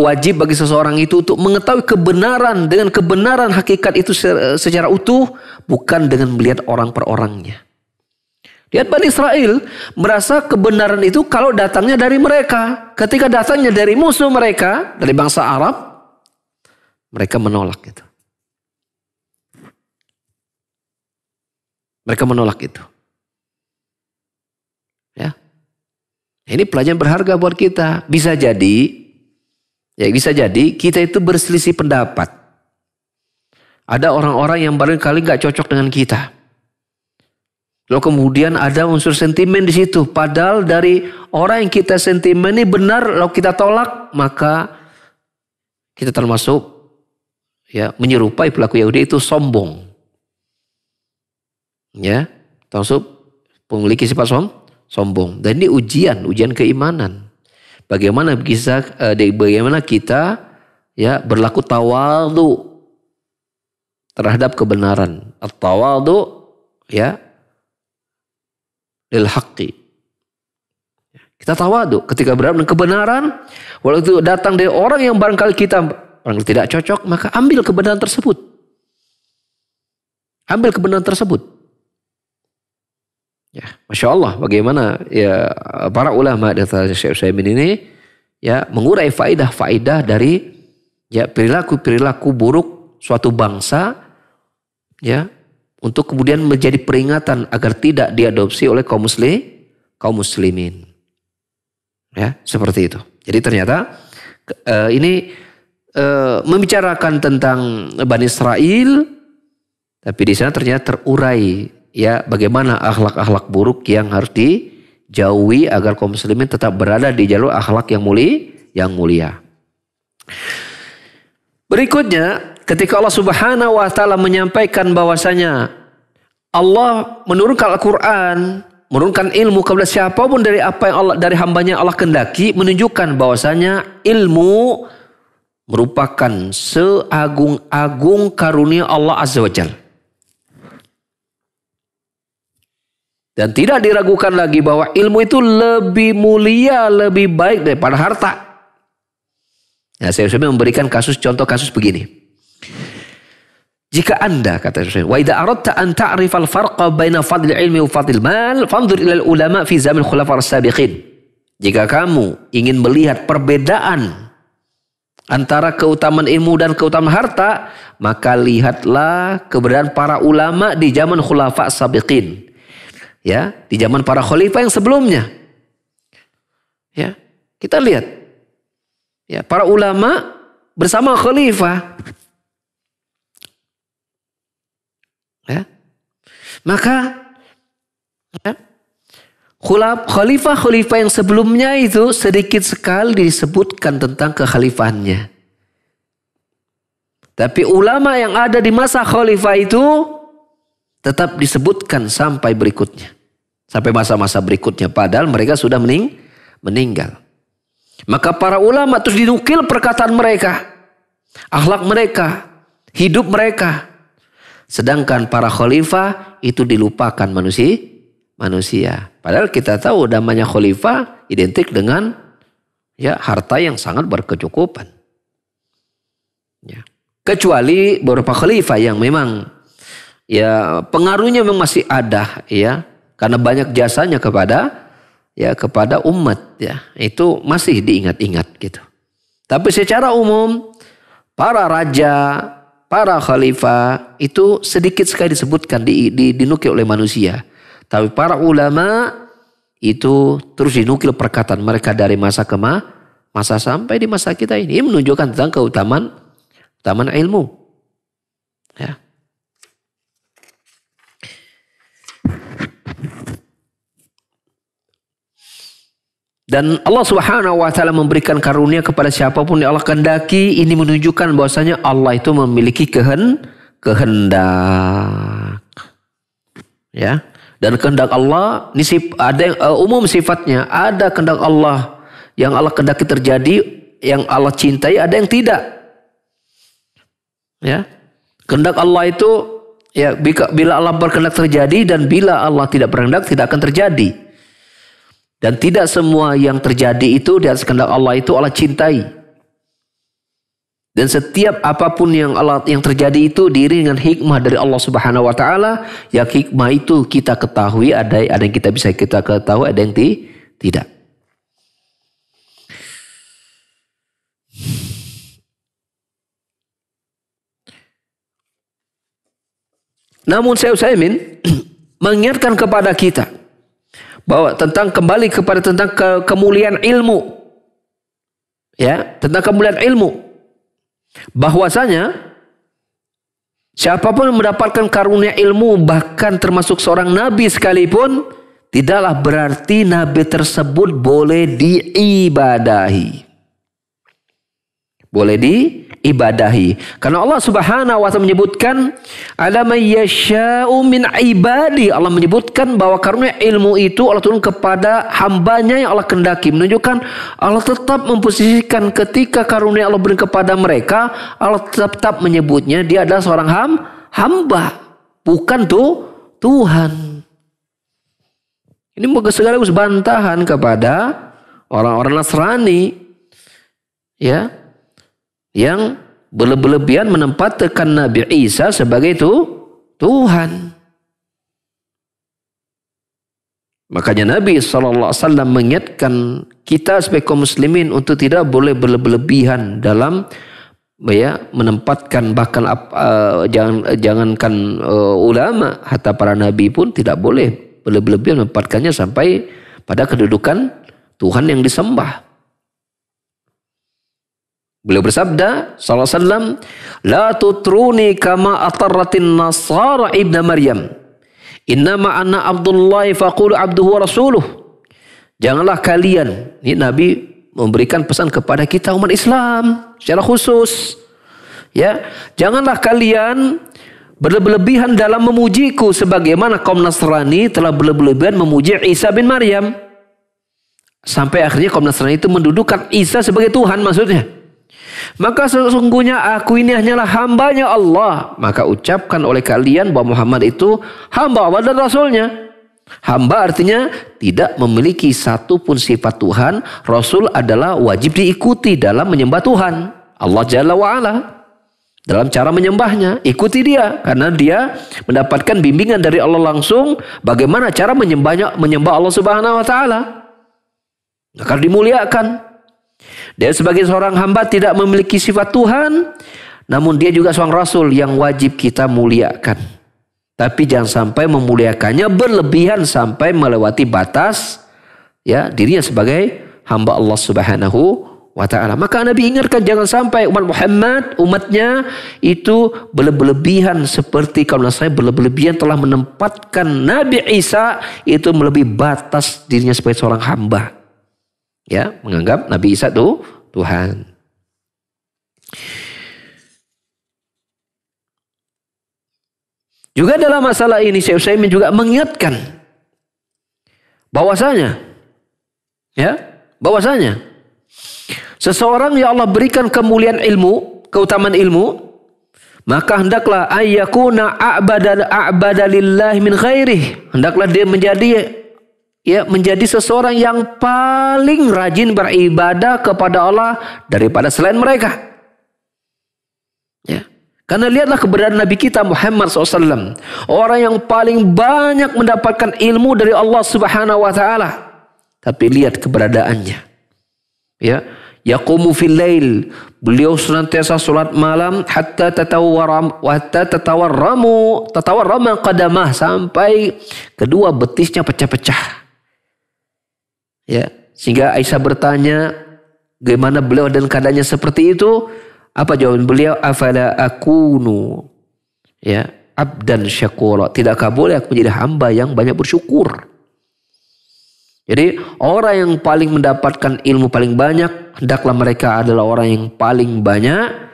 wajib bagi seseorang itu untuk mengetahui kebenaran dengan kebenaran hakikat itu secara utuh, bukan dengan melihat orang per orangnya. Lihat Bani Israel merasa kebenaran itu kalau datangnya dari mereka. Ketika datangnya dari musuh mereka, dari bangsa Arab, mereka menolak itu. Mereka menolak itu. Ya. Ini pelajaran berharga buat kita. Bisa jadi kita itu berselisih pendapat. Ada orang-orang yang barangkali nggak cocok dengan kita. Lalu kemudian ada unsur sentimen di situ. Padahal dari orang yang kita sentimen ini benar, lalu kita tolak, maka kita termasuk, ya, menyerupai pelaku Yahudi itu sombong. Ya, termasuk memiliki sifat sombong. Dan ini ujian keimanan. bagaimana kita ya berlaku tawadhu terhadap kebenaran. At-tawadhu ya lil haqqi. Kita tawadhu ketika berhadapan dengan kebenaran, walau itu datang dari orang yang barangkali kita tidak cocok, maka ambil kebenaran tersebut. Ambil kebenaran tersebut. Ya, Masya Allah, bagaimana ya para ulama dari Syekh Utsaimin ini ya mengurai faidah-faidah dari ya perilaku buruk suatu bangsa ya untuk kemudian menjadi peringatan agar tidak diadopsi oleh kaum muslimin. Ya, seperti itu. Jadi ternyata ini membicarakan tentang Bani Israel, tapi di sana ternyata terurai ya bagaimana akhlak-akhlak buruk yang harus dijauhi agar kaum muslimin tetap berada di jalur akhlak yang mulia. Berikutnya, ketika Allah Subhanahu wa taala menyampaikan bahwasanya Allah menurunkan Al-Qur'an, menurunkan ilmu kepada siapapun dari apa yang dari hambanya Allah kehendaki, menunjukkan bahwasanya ilmu merupakan seagung-agung karunia Allah Azza wa Jalla. Dan tidak diragukan lagi bahwa ilmu itu lebih mulia, lebih baik daripada harta. Nah, saya sudah memberikan contoh kasus begini. Jika Anda, kata Rasulullah, wa idza aradta an ta'rifal farqa baina fadlil ilmi wa fadlil mal, fanzur ila ulama fi zaman khulafa as-sabiqin. Jika kamu ingin melihat perbedaan antara keutamaan ilmu dan keutamaan harta, maka lihatlah keberadaan para ulama di zaman khulafa as-sabiqin. Ya, di zaman para khalifah yang sebelumnya. Ya, kita lihat. Ya, para ulama bersama khalifah. Ya. Maka ya, khalifah yang sebelumnya itu sedikit sekali disebutkan tentang kekhalifahannya. Tapi ulama yang ada di masa khalifah itu tetap disebutkan sampai berikutnya. Sampai masa-masa berikutnya. Padahal mereka sudah meninggal. Maka para ulama terus dinukil perkataan mereka. Akhlak mereka. Hidup mereka. Sedangkan para khalifah itu dilupakan manusia. Padahal kita tahu namanya khalifah identik dengan ya harta yang sangat berkecukupan. Ya. Kecuali beberapa khalifah yang memang ya pengaruhnya memang masih ada ya, karena banyak jasanya kepada umat ya. Itu masih diingat-ingat gitu. Tapi secara umum para raja, para khalifah itu sedikit sekali disebutkan, dinukil oleh manusia. Tapi para ulama itu terus dinukil perkataan mereka dari masa ke masa sampai di masa kita ini. Ini menunjukkan tentang keutamaan ilmu. Ya. Dan Allah Subhanahu wa taala memberikan karunia kepada siapapun yang Allah kehendaki. Ini menunjukkan bahwasanya Allah itu memiliki kehendak. Ya. Dan kehendak Allah ini ada yang umum sifatnya, ada kehendak Allah yang Allah kehendaki terjadi, yang Allah cintai, ada yang tidak. Ya. Kehendak Allah itu ya bila Allah berkehendak terjadi, dan bila Allah tidak berkehendak tidak akan terjadi. Dan tidak semua yang terjadi itu di atas kehendak Allah itu Allah cintai. Dan setiap apapun yang terjadi itu diiringi dengan hikmah dari Allah Subhanahu wa taala. Yang hikmah itu kita ketahui, ada yang kita bisa kita ketahui, ada yang tidak. Namun Syekh Utsaimin mengingatkan kepada kita bahwa kembali kepada tentang kemuliaan ilmu. Ya, tentang kemuliaan ilmu. Bahwasanya siapapun yang mendapatkan karunia ilmu, bahkan termasuk seorang nabi sekalipun, tidaklah berarti nabi tersebut boleh diibadahi. Boleh diibadahi. Karena Allah Subhanahu wa taala menyebutkan ala may yasha'u min ibadi. Allah menyebutkan bahwa karunia ilmu itu Allah turun kepada hambanya yang Allah kehendaki. Menunjukkan Allah tetap memposisikan ketika karunia Allah beri kepada mereka, Allah tetap menyebutnya dia adalah seorang hamba, bukan Tuhan. Ini sekaligus bantahan kepada orang-orang Nasrani, ya, yang berlebihan menempatkan Nabi Isa sebagai Tuhan. Makanya Nabi SAW mengingatkan kita sebagai kaum muslimin untuk tidak boleh berlebihan dalam menempatkan, bahkan jangankan ulama, hatta para nabi pun tidak boleh berlebihan menempatkannya sampai pada kedudukan Tuhan yang disembah. Beliau bersabda sallallahu alaihi wasallam, la tutruni kama atarratin nasara ibna Maryam. Innama ana Abdullah faqulu abduhu wa rasuluh. Janganlah kalian, ini Nabi memberikan pesan kepada kita umat Islam secara khusus. Ya, janganlah kalian berlebihan dalam memujiku sebagaimana kaum Nasrani telah berlebihan memuji Isa bin Maryam. Sampai akhirnya kaum Nasrani itu mendudukan Isa sebagai Tuhan maksudnya. Maka sesungguhnya aku ini hanyalah hambanya Allah. Maka ucapkan oleh kalian bahwa Muhammad itu hamba Allah dan Rasulnya. Hamba artinya tidak memiliki satu pun sifat Tuhan. Rasul adalah wajib diikuti dalam menyembah Tuhan Allah Jalla wa'ala. Dalam cara menyembahnya, ikuti dia. Karena dia mendapatkan bimbingan dari Allah langsung. Bagaimana cara menyembah Allah Subhanahu wa ta'ala. Akan dimuliakan. Dia sebagai seorang hamba tidak memiliki sifat Tuhan, namun dia juga seorang Rasul yang wajib kita muliakan. Tapi jangan sampai memuliakannya berlebihan sampai melewati batas, ya, dirinya sebagai hamba Allah Subhanahu wa ta'ala. Maka Nabi ingatkan jangan sampai umat Muhammad, umatnya itu berlebihan seperti kaum Nasrani berlebihan telah menempatkan Nabi Isa itu melebihi batas dirinya sebagai seorang hamba. Ya, menganggap Nabi Isa itu Tuhan. Juga dalam masalah ini Syekh Utsaimin juga mengingatkan bahwasanya seseorang yang Allah berikan kemuliaan ilmu, keutamaan ilmu, maka hendaklah ayyakuna a'bada lillahi min ghairihi. Hendaklah dia menjadi seseorang yang paling rajin beribadah kepada Allah daripada selain mereka. Ya. Karena lihatlah keberadaan Nabi kita Muhammad SAW. Orang yang paling banyak mendapatkan ilmu dari Allah Subhanahu wa ta'ala. Tapi lihat keberadaannya. Ya. Yaqumu fil lail. Beliau senantiasa salat malam hatta tatawarrama qadamah, sampai kedua betisnya pecah-pecah. Ya, sehingga Aisyah bertanya, bagaimana beliau dan keadaannya seperti itu? Apa jawaban beliau? Afala akunu abdan syakura. Tidakkah boleh aku menjadi hamba yang banyak bersyukur? Jadi orang yang paling mendapatkan ilmu paling banyak, hendaklah mereka adalah orang yang paling banyak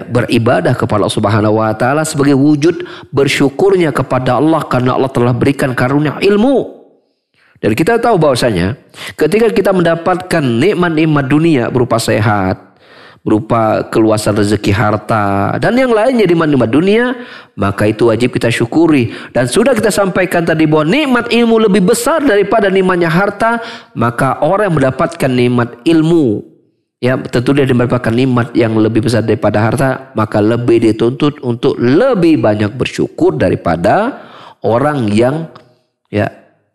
beribadah kepada Allah Subhanahu wa ta'ala sebagai wujud bersyukurnya kepada Allah karena Allah telah berikan karunia ilmu. Dan kita tahu bahwasanya ketika kita mendapatkan nikmat-nikmat dunia berupa sehat, berupa keluasan rezeki, harta, dan yang lainnya nikmat-nikmat dunia, maka itu wajib kita syukuri. Dan sudah kita sampaikan tadi bahwa nikmat ilmu lebih besar daripada nikmatnya harta, maka orang yang mendapatkan nikmat ilmu, tentu dia mendapatkan nikmat yang lebih besar daripada harta, maka lebih dituntut untuk lebih banyak bersyukur daripada orang yang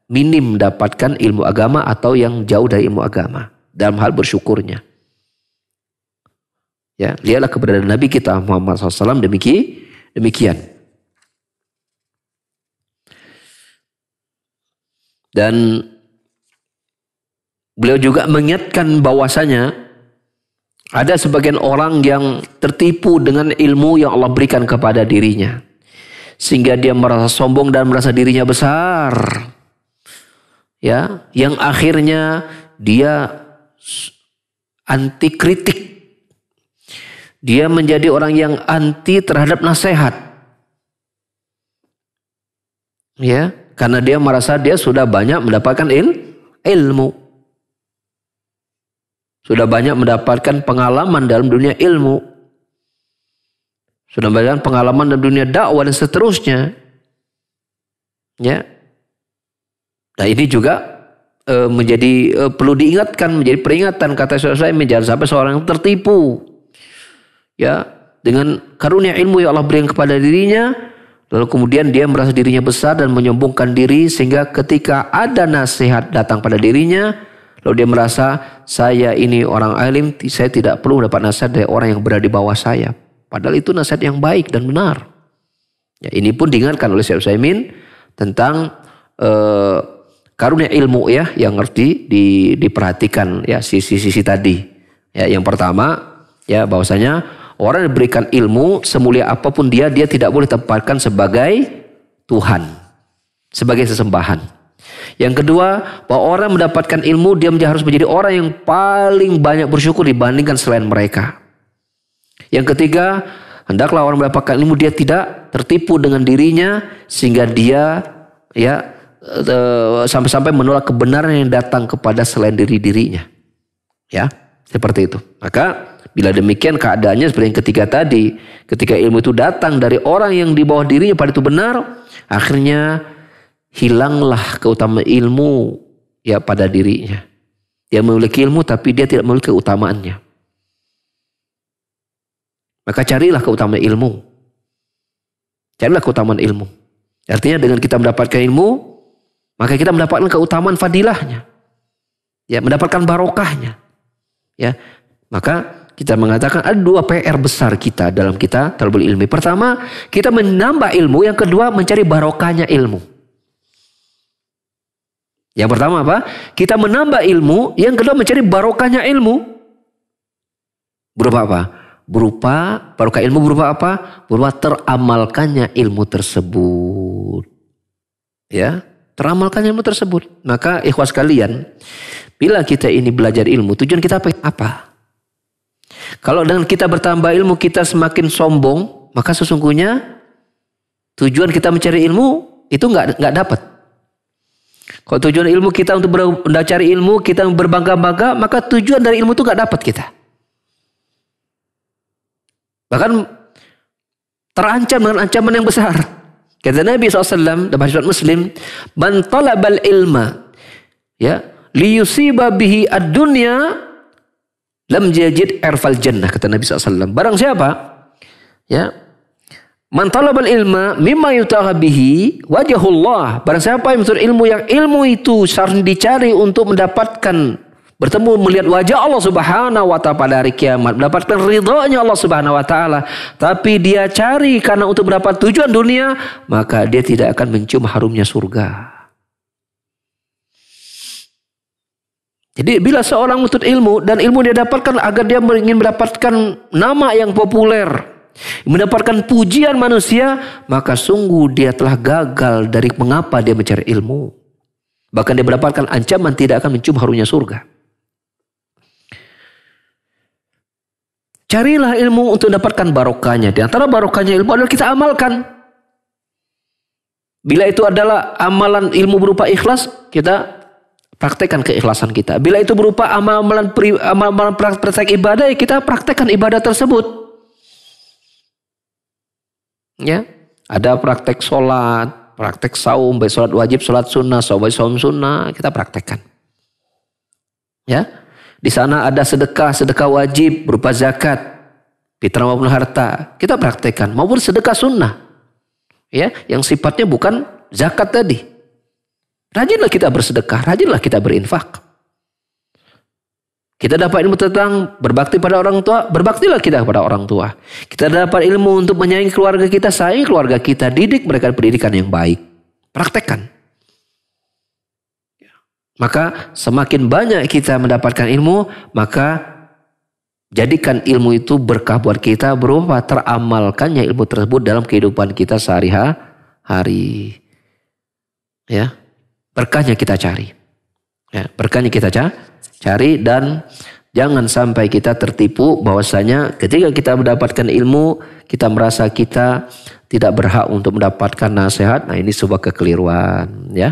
minim mendapatkan ilmu agama atau yang jauh dari ilmu agama dalam hal bersyukurnya. Ya, lihatlah keberadaan Nabi kita Muhammad SAW demikian. Dan beliau juga mengingatkan bahwasanya ada sebagian orang yang tertipu dengan ilmu yang Allah berikan kepada dirinya, sehingga dia merasa sombong dan merasa dirinya besar. Ya, yang akhirnya dia anti kritik Dia menjadi orang yang anti terhadap nasihat. Ya, karena dia merasa dia sudah banyak mendapatkan ilmu. Sudah banyak mendapatkan pengalaman dalam dunia ilmu. Sudah banyak pengalaman dalam dunia dakwah dan seterusnya. Ya. Nah, ini juga menjadi perlu diingatkan, menjadi peringatan kata saya, jangan sampai seorang tertipu. Ya, dengan karunia ilmu yang Allah berikan kepada dirinya, lalu kemudian dia merasa dirinya besar dan menyombongkan diri, sehingga ketika ada nasihat datang pada dirinya, lalu dia merasa saya ini orang alim, saya tidak perlu dapat nasihat dari orang yang berada di bawah saya. Padahal itu nasihat yang baik dan benar. Ya, ini pun diingatkan oleh Syekh Utsaimin tentang karunia ilmu ya, yang harus diperhatikan ya, sisi-sisi tadi. Ya, yang pertama ya, bahwasanya orang yang diberikan ilmu semulia apapun dia tidak boleh tempatkan sebagai Tuhan, sebagai sesembahan. Yang kedua, bahwa orang mendapatkan ilmu dia harus menjadi orang yang paling banyak bersyukur dibandingkan selain mereka. Yang ketiga, hendaklah orang mendapatkan ilmu dia tidak tertipu dengan dirinya sehingga dia ya sampai-sampai menolak kebenaran yang datang kepada selain dirinya. Ya, seperti itu. Maka bila demikian keadaannya seperti yang ketiga tadi, ketika ilmu itu datang dari orang yang di bawah dirinya pada itu benar, akhirnya hilanglah keutamaan ilmu ya pada dirinya. Dia memiliki ilmu tapi dia tidak memiliki keutamaannya. Maka carilah keutamaan ilmu. Carilah keutamaan ilmu. Artinya dengan kita mendapatkan ilmu, maka kita mendapatkan keutamaan fadilahnya. Ya, mendapatkan barokahnya. Ya, maka kita mengatakan ada dua PR besar kita dalam kita talabul ilmi. Pertama, kita menambah ilmu. Yang kedua, mencari barokahnya ilmu. Yang pertama apa? Kita menambah ilmu. Yang kedua, mencari barokahnya ilmu. Berupa apa? Berupa barokah ilmu berupa apa? Berupa teramalkannya ilmu tersebut. Ya, teramalkannya ilmu tersebut. Maka ikhwas sekalian, bila kita ini belajar ilmu, tujuan kita apa? Kalau dengan kita bertambah ilmu kita semakin sombong, maka sesungguhnya tujuan kita mencari ilmu itu nggak dapat. Kalau tujuan ilmu kita untuk mencari ilmu, kita berbangga-bangga, maka tujuan dari ilmu itu nggak dapat kita. Bahkan terancam dengan ancaman yang besar. Kata Nabi SAW dalam hadits Muslim, "Man talabal ilma ya liyusiba bihi ad-dunya lam yajid irfal jannah," kata Nabi SAW. Barang siapa ya man talabal ilma mimma yutaha bihi wajhullah, barang siapa yang mencari ilmu yang ilmu itu harus dicari untuk mendapatkan bertemu melihat wajah Allah Subhanahu wa taala pada hari kiamat, mendapatkan ridhonya Allah Subhanahu wa taala, tapi dia cari karena untuk mendapat tujuan dunia, maka dia tidak akan mencium harumnya surga. Jadi bila seorang menuntut ilmu dan ilmu dia dapatkan agar dia ingin mendapatkan nama yang populer, mendapatkan pujian manusia, maka sungguh dia telah gagal dari mengapa dia mencari ilmu. Bahkan dia mendapatkan ancaman tidak akan mencium harumnya surga. Carilah ilmu untuk mendapatkan barokahnya. Di antara barokahnya ilmu adalah kita amalkan. Bila itu adalah amalan ilmu berupa ikhlas, kita praktekkan keikhlasan kita. Bila itu berupa amalan praktek ibadah, ya kita praktekkan ibadah tersebut. Ya, ada praktek sholat, praktek saum, baik sholat wajib, sholat sunnah, saum sunnah, kita praktekkan. Ya, di sana ada sedekah wajib berupa zakat, fitrah maupun harta, kita praktekkan, maupun sedekah sunnah, ya, yang sifatnya bukan zakat tadi. Rajinlah kita bersedekah, rajinlah kita berinfak. Kita dapat ilmu tentang berbakti pada orang tua, berbaktilah kita kepada orang tua. Kita dapat ilmu untuk menyayangi keluarga kita, sayangi keluarga kita, didik mereka pendidikan yang baik. Praktekkan. Maka semakin banyak kita mendapatkan ilmu, maka jadikan ilmu itu berkah buat kita berupa teramalkannya ilmu tersebut dalam kehidupan kita sehari-hari. Ya, berkahnya kita cari. Ya, berkahnya kita cari dan Jangan sampai kita tertipu bahwasanya ketika kita mendapatkan ilmu, kita merasa kita tidak berhak untuk mendapatkan nasihat. Nah, ini sebuah kekeliruan, ya.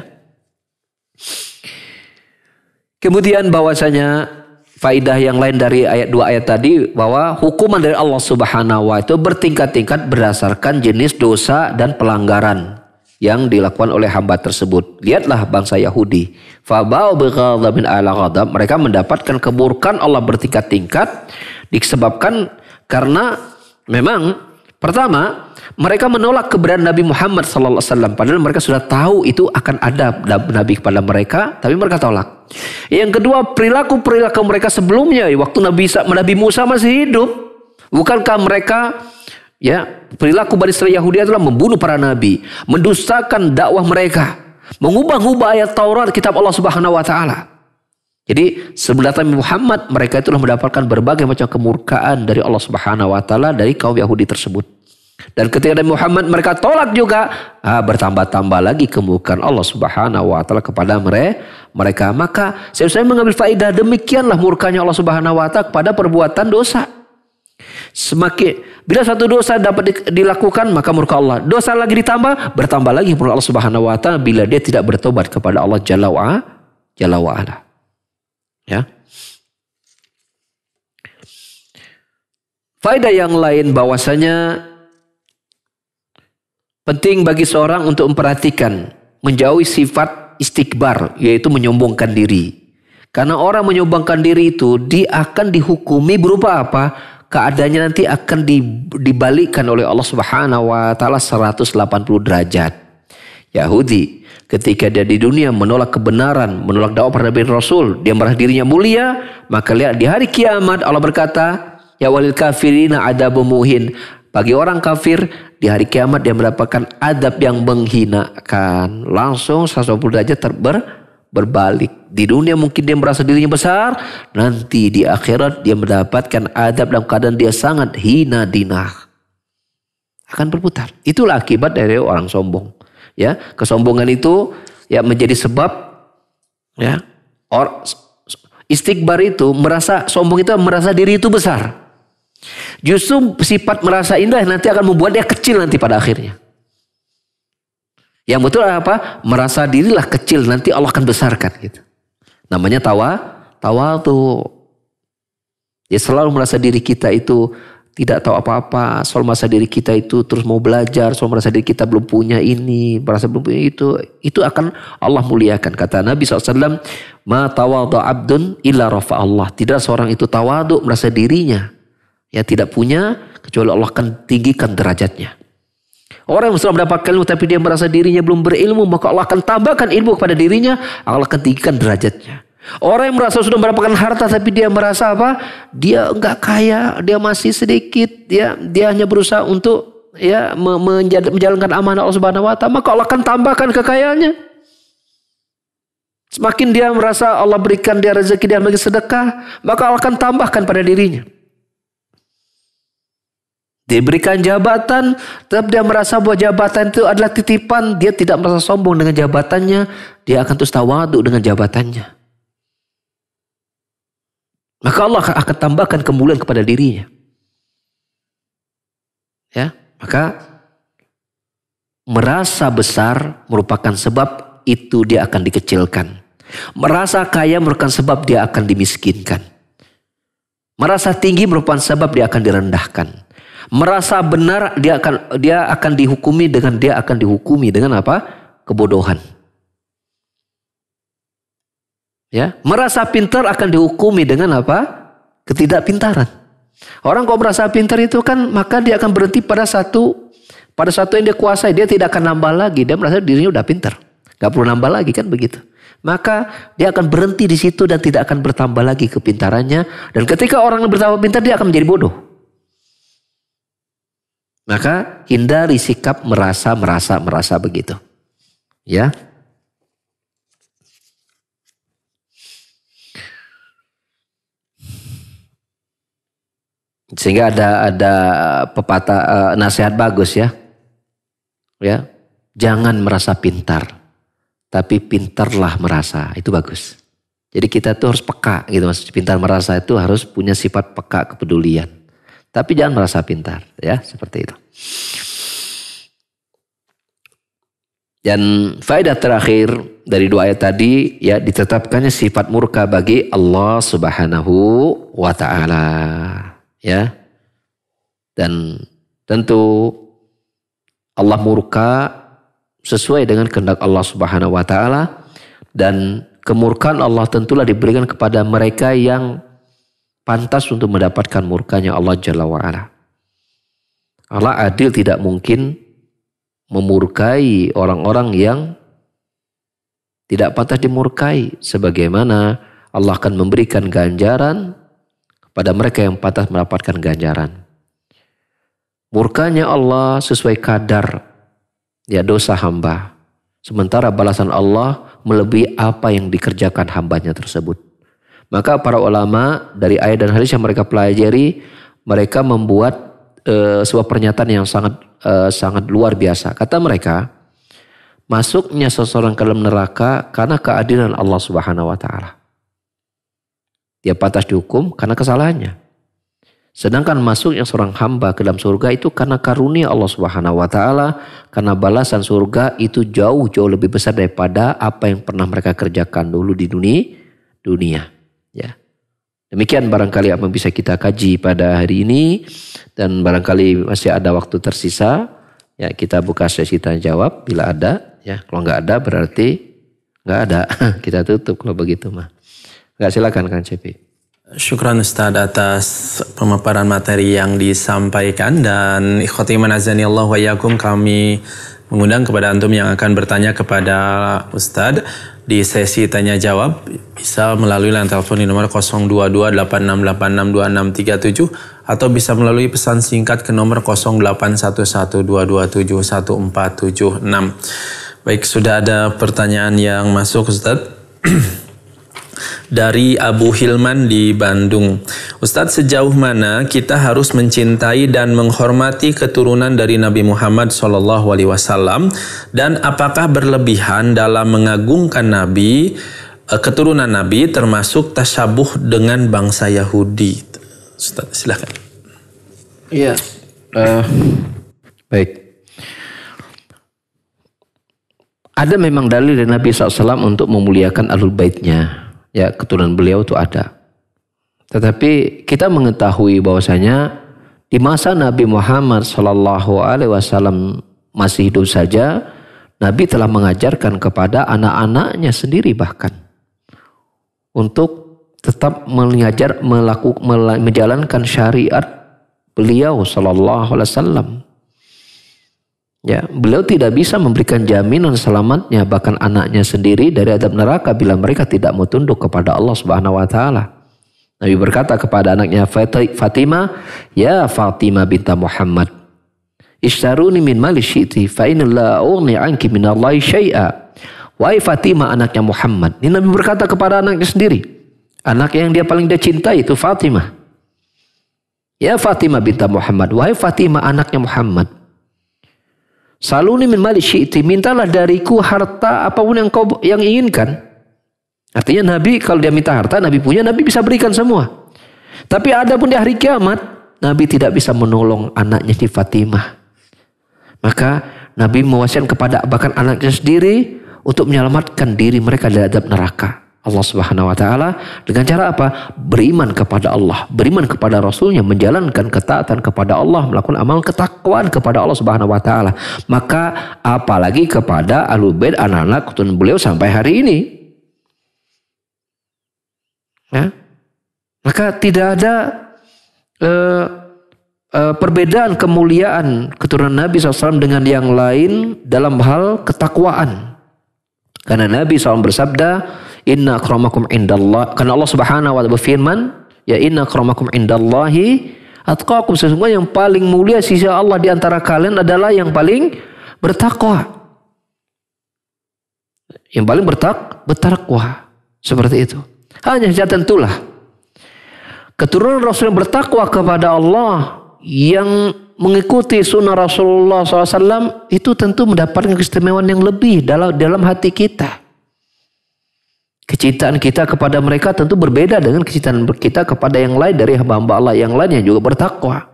Kemudian bahwasanya faidah yang lain dari dua ayat tadi, bahwa hukuman dari Allah Subhanahu wa Ta'ala itu bertingkat-tingkat berdasarkan jenis dosa dan pelanggaran yang dilakukan oleh hamba tersebut. Lihatlah bangsa Yahudi. Fabau bighadabin ala ghadab. Mereka mendapatkan keburukan Allah bertingkat-tingkat disebabkan karena memang pertama mereka menolak keberadaan Nabi Muhammad SAW. Padahal mereka sudah tahu itu akan ada Nabi kepada mereka, tapi mereka tolak. Yang kedua, perilaku-perilaku mereka sebelumnya waktu Nabi Musa masih hidup. Bukankah mereka, ya, perilaku Bani Israil Yahudi adalah membunuh para nabi, mendustakan dakwah mereka, mengubah-ubah ayat Taurat, kitab Allah Subhanahu wa Ta'ala. Jadi sebelum datang Muhammad, mereka itulah mendapatkan berbagai macam kemurkaan dari Allah Subhanahu wa Ta'ala dari kaum Yahudi tersebut. Dan ketika Nabi Muhammad mereka tolak juga, bertambah-tambah lagi kemurkaan Allah Subhanahu wa Ta'ala kepada mereka. Maka saya mengambil faedah, demikianlah murkanya Allah Subhanahu wa Ta'ala kepada perbuatan dosa. Semakin bila satu dosa dapat dilakukan, maka murka Allah. Dosa lagi ditambah, bertambah lagi murka Allah Subhanahu wa Ta'ala bila dia tidak bertobat kepada Allah Jalla wa Ala. Ya. Faedah yang lain bahwasanya penting bagi seorang untuk memperhatikan, menjauhi sifat istikbar, yaitu menyombongkan diri. Karena orang menyombongkan diri itu, dia akan dihukumi berupa apa? Keadaannya nanti akan dibalikkan oleh Allah Subhanahu wa Ta'ala 180 derajat. Yahudi ketika dia di dunia menolak kebenaran, menolak dakwah para nabi rasul, dia merasa dirinya mulia, maka lihat di hari kiamat Allah berkata, ya walil kafirina adabun muhin. Bagi orang kafir di hari kiamat dia mendapatkan adab yang menghinakan. Langsung 180 derajat berbalik. Di dunia mungkin dia merasa dirinya besar, nanti di akhirat dia mendapatkan adab dalam keadaan dia sangat hina dinah. Akan berputar. Itulah akibat dari orang sombong. Ya, kesombongan itu ya menjadi sebab, ya, istikbar itu merasa sombong, itu merasa diri itu besar. Justru sifat merasa indah nanti akan membuat dia kecil nanti pada akhirnya. Yang betul apa? Merasa dirilah kecil, nanti Allah akan besarkan gitu. Namanya tawadhu. Ya, selalu merasa diri kita itu tidak tahu apa-apa, selalu merasa diri kita itu terus mau belajar, selalu merasa diri kita belum punya ini, merasa belum punya itu akan Allah muliakan. Kata Nabi SAW, ma tawadhu abdun illa rafa Allah. Tidak seorang itu tawadhu, merasa dirinya ya tidak punya, kecuali Allah akan tinggikan derajatnya. Orang yang sudah mendapatkan ilmu tapi dia merasa dirinya belum berilmu, maka Allah akan tambahkan ilmu kepada dirinya, Allah akan tinggikan derajatnya. Orang yang merasa sudah mendapatkan harta tapi dia merasa apa? Dia enggak kaya, dia masih sedikit, dia hanya berusaha untuk ya menjalankan amanah Allah Subhanahu wa Ta'ala, maka Allah akan tambahkan kekayaannya. Semakin dia merasa Allah berikan dia rezeki, dia bagi sedekah, maka Allah akan tambahkan pada dirinya. Diberikan jabatan, tetap dia merasa bahwa jabatan itu adalah titipan, dia tidak merasa sombong dengan jabatannya, dia akan terus tawadhu dengan jabatannya. Maka Allah akan tambahkan kemuliaan kepada dirinya. Ya, maka merasa besar merupakan sebab itu dia akan dikecilkan. Merasa kaya merupakan sebab dia akan dimiskinkan. Merasa tinggi merupakan sebab dia akan direndahkan. Merasa benar dia akan dihukumi dengan apa? Kebodohan. Ya, merasa pintar akan dihukumi dengan apa? Ketidakpintaran. Orang kalau merasa pintar itu kan, maka dia akan berhenti pada satu yang dia kuasai. Dia tidak akan nambah lagi. Dia merasa dirinya udah pintar, gak perlu nambah lagi, kan begitu. Maka dia akan berhenti di situ dan tidak akan bertambah lagi kepintarannya. Dan ketika orang bertambah pintar, dia akan menjadi bodoh. Maka hindari sikap merasa begitu. Ya. Sehingga ada pepatah nasihat bagus ya. Ya. Jangan merasa pintar, tapi pintarlah merasa. Itu bagus. Jadi kita tuh harus peka gitu Mas. Pintar merasa itu harus punya sifat peka, kepedulian. Tapi jangan merasa pintar ya, seperti itu. Dan faedah terakhir dari dua ayat tadi ya, ditetapkannya sifat murka bagi Allah Subhanahu wa taala ya. Dan tentu Allah murka sesuai dengan kehendak Allah Subhanahu wa taala, dan kemurkaan Allah tentulah diberikan kepada mereka yang pantas untuk mendapatkan murkanya Allah Jalla wa'ala. Allah adil, tidak mungkin memurkai orang-orang yang tidak pantas dimurkai. Sebagaimana Allah akan memberikan ganjaran kepada mereka yang pantas mendapatkan ganjaran. Murkanya Allah sesuai kadar ya dosa hamba. Sementara balasan Allah melebihi apa yang dikerjakan hambanya tersebut. Maka para ulama dari ayat dan hadis yang mereka pelajari, mereka membuat sebuah pernyataan yang sangat luar biasa. Kata mereka, masuknya seseorang ke dalam neraka karena keadilan Allah Subhanahu wa taala. Dia pantas dihukum karena kesalahannya. Sedangkan masuknya seorang hamba ke dalam surga itu karena karunia Allah Subhanahu wa taala, karena balasan surga itu jauh lebih besar daripada apa yang pernah mereka kerjakan dulu di dunia ya. Demikian barangkali apa yang bisa kita kaji pada hari ini, dan barangkali masih ada waktu tersisa ya, kita buka sesi tanya jawab bila ada ya. Kalau nggak ada berarti nggak ada. Kita tutup kalau begitu mah. Nggak, silakan Kang Cepi. Syukran Ustadz atas pemaparan materi yang disampaikan, dan ikhwati man azani Allah wa iyyakum, kami mengundang kepada antum yang akan bertanya kepada Ustadz di sesi tanya jawab bisa melalui line telepon di nomor 02286862637 atau bisa melalui pesan singkat ke nomor 081122711476. Baik, sudah ada pertanyaan yang masuk Ustadz. Dari Abu Hilman di Bandung. Ustadz, sejauh mana kita harus mencintai dan menghormati keturunan dari Nabi Muhammad SAW, dan apakah berlebihan dalam mengagungkan Nabi, keturunan Nabi, termasuk tasyabuh dengan bangsa Yahudi? Ustadz, silakan. Iya, baik. Ada memang dalil dari Nabi SAW untuk memuliakan Ahlul Baitnya. Ya, keturunan beliau itu ada. Tetapi kita mengetahui bahwasanya di masa Nabi Muhammad SAW masih hidup saja, Nabi telah mengajarkan kepada anak-anaknya sendiri bahkan untuk tetap menjalankan syariat beliau SAW. Ya, beliau tidak bisa memberikan jaminan selamatnya bahkan anaknya sendiri dari adab neraka bila mereka tidak mau tunduk kepada Allah Subhanahu wa taala. Nabi berkata kepada anaknya Fatimah, "Ya Fatimah binta Muhammad, ishtaruni min mali syi'ti fa inna la ughni anki min Allah syai'a." Wahai Fatimah, anaknya Muhammad. Ini Nabi berkata kepada anaknya sendiri. Anak yang dia paling dia cintai itu Fatimah. Ya Fatimah binta Muhammad, wahai Fatimah anaknya Muhammad, saluni min mali syi'ti, mintalah dariku harta apapun yang inginkan. Artinya Nabi kalau dia minta harta, Nabi punya, Nabi bisa berikan semua. Tapi ada pun di hari kiamat, Nabi tidak bisa menolong anaknya di Fatimah. Maka Nabi mewasiatkan kepada bahkan anaknya sendiri untuk menyelamatkan diri mereka dari adab neraka Allah Subhanahu wa taala dengan cara apa? Beriman kepada Allah, beriman kepada Rasulnya, menjalankan ketaatan kepada Allah, melakukan amal ketakwaan kepada Allah Subhanahu wa taala. Maka apalagi kepada Ahlul Bait, anak-anak keturunan beliau sampai hari ini. Ya. Maka tidak ada perbedaan kemuliaan keturunan Nabi SAW dengan yang lain dalam hal ketakwaan. Karena Nabi SAW bersabda, inna akramakum indallah, karena Allah Subhanahu wa taala berfirman, ya inna akramakum indallahi atqakum, sesungguhnya yang paling mulia sisi Allah di antara kalian adalah yang paling bertakwa. Yang paling bertakwa. Seperti itu. Hanya saja tentulah keturunan Rasul yang bertakwa kepada Allah, yang mengikuti sunnah Rasulullah SAW, itu tentu mendapatkan keistimewaan yang lebih dalam hati kita. Kecintaan kita kepada mereka tentu berbeda dengan kecintaan kita kepada yang lain dari hamba-hamba Allah yang lain yang juga bertakwa.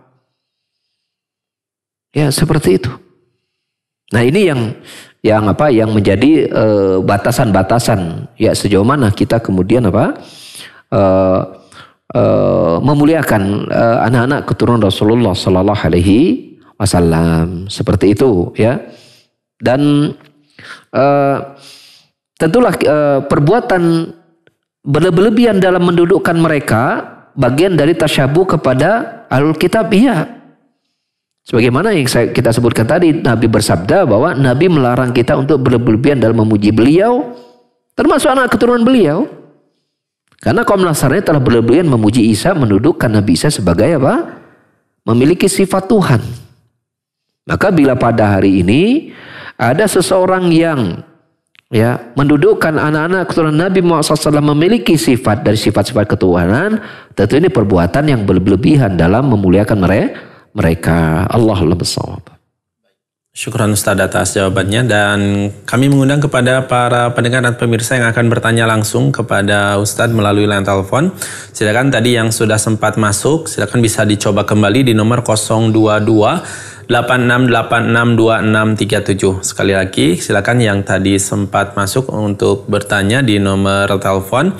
Ya, seperti itu. Nah, ini yang menjadi batasan-batasan. Ya, sejauh mana kita kemudian memuliakan anak-anak keturunan Rasulullah sallallahu alaihi wasallam. Seperti itu, ya. Dan tentulah perbuatan berlebihan dalam mendudukkan mereka bagian dari tasyabuh kepada ahlul kitab. Iya. Sebagaimana yang kita sebutkan tadi, Nabi bersabda bahwa Nabi melarang kita untuk berlebihan dalam memuji beliau, termasuk anak keturunan beliau. Karena kaum Nasrani telah berlebihan memuji Isa, mendudukkan Nabi Isa sebagai apa? Memiliki sifat Tuhan. Maka bila pada hari ini ada seseorang yang mendudukkan anak-anak keturunan Nabi Muhammad SAW memiliki sifat dari sifat-sifat ketuhanan, tentu ini perbuatan yang berlebihan dalam memuliakan mereka. Allahul Bissawab. Syukran Ustaz atas jawabannya, dan kami mengundang kepada para pendengar dan pemirsa yang akan bertanya langsung kepada Ustaz melalui line telepon. Silakan tadi yang sudah sempat masuk, silakan bisa dicoba kembali di nomor 022 86862637. Sekali lagi, silakan yang tadi sempat masuk untuk bertanya di nomor telepon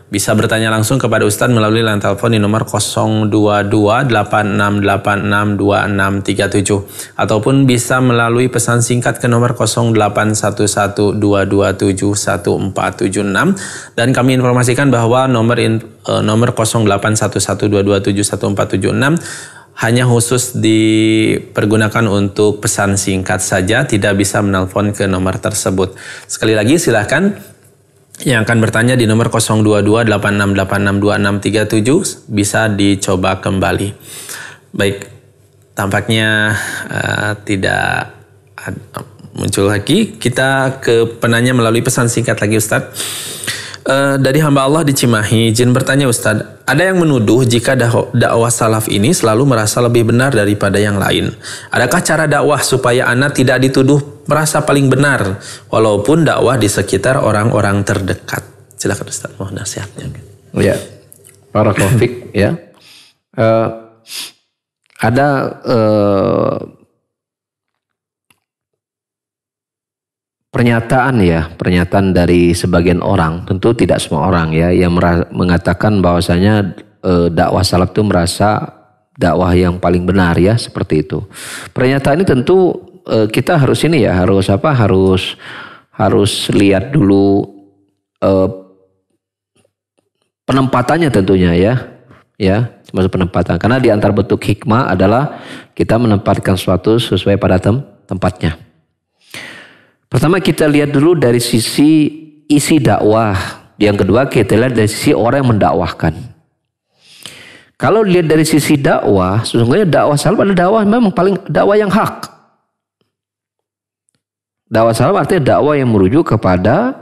bisa bertanya langsung kepada Ustadz melalui line telepon di nomor 02286862637 ataupun bisa melalui pesan singkat ke nomor 0811227146, dan kami informasikan bahwa nomor 0811227146 hanya khusus dipergunakan untuk pesan singkat saja, tidak bisa menelpon ke nomor tersebut. Sekali lagi silakan yang akan bertanya di nomor 02286862637 bisa dicoba kembali. Baik, tampaknya tidak muncul lagi. Kita ke penanya melalui pesan singkat lagi, Ustadz. Dari hamba Allah di Cimahi, izin bertanya Ustadz, ada yang menuduh jika dakwah salaf ini selalu merasa lebih benar daripada yang lain. Adakah cara dakwah supaya anak tidak dituduh merasa paling benar walaupun dakwah di sekitar orang-orang terdekat? Silakan Ustadz, mohon nasihatnya. Ya, barakallahu fiik, ya. Ada pernyataan dari sebagian orang, tentu tidak semua orang ya, yang mengatakan bahwasanya dakwah salaf itu merasa dakwah yang paling benar ya, seperti itu. Pernyataan ini tentu kita harus harus lihat dulu penempatannya tentunya ya, termasuk penempatan. Karena di antara bentuk hikmah adalah kita menempatkan sesuatu sesuai pada tempatnya. Pertama kita lihat dulu dari sisi isi dakwah. Yang kedua kita lihat dari sisi orang yang mendakwahkan. Kalau lihat dari sisi dakwah, sesungguhnya dakwah salaf adalah dakwah memang paling dakwah yang hak. Dakwah salaf artinya dakwah yang merujuk kepada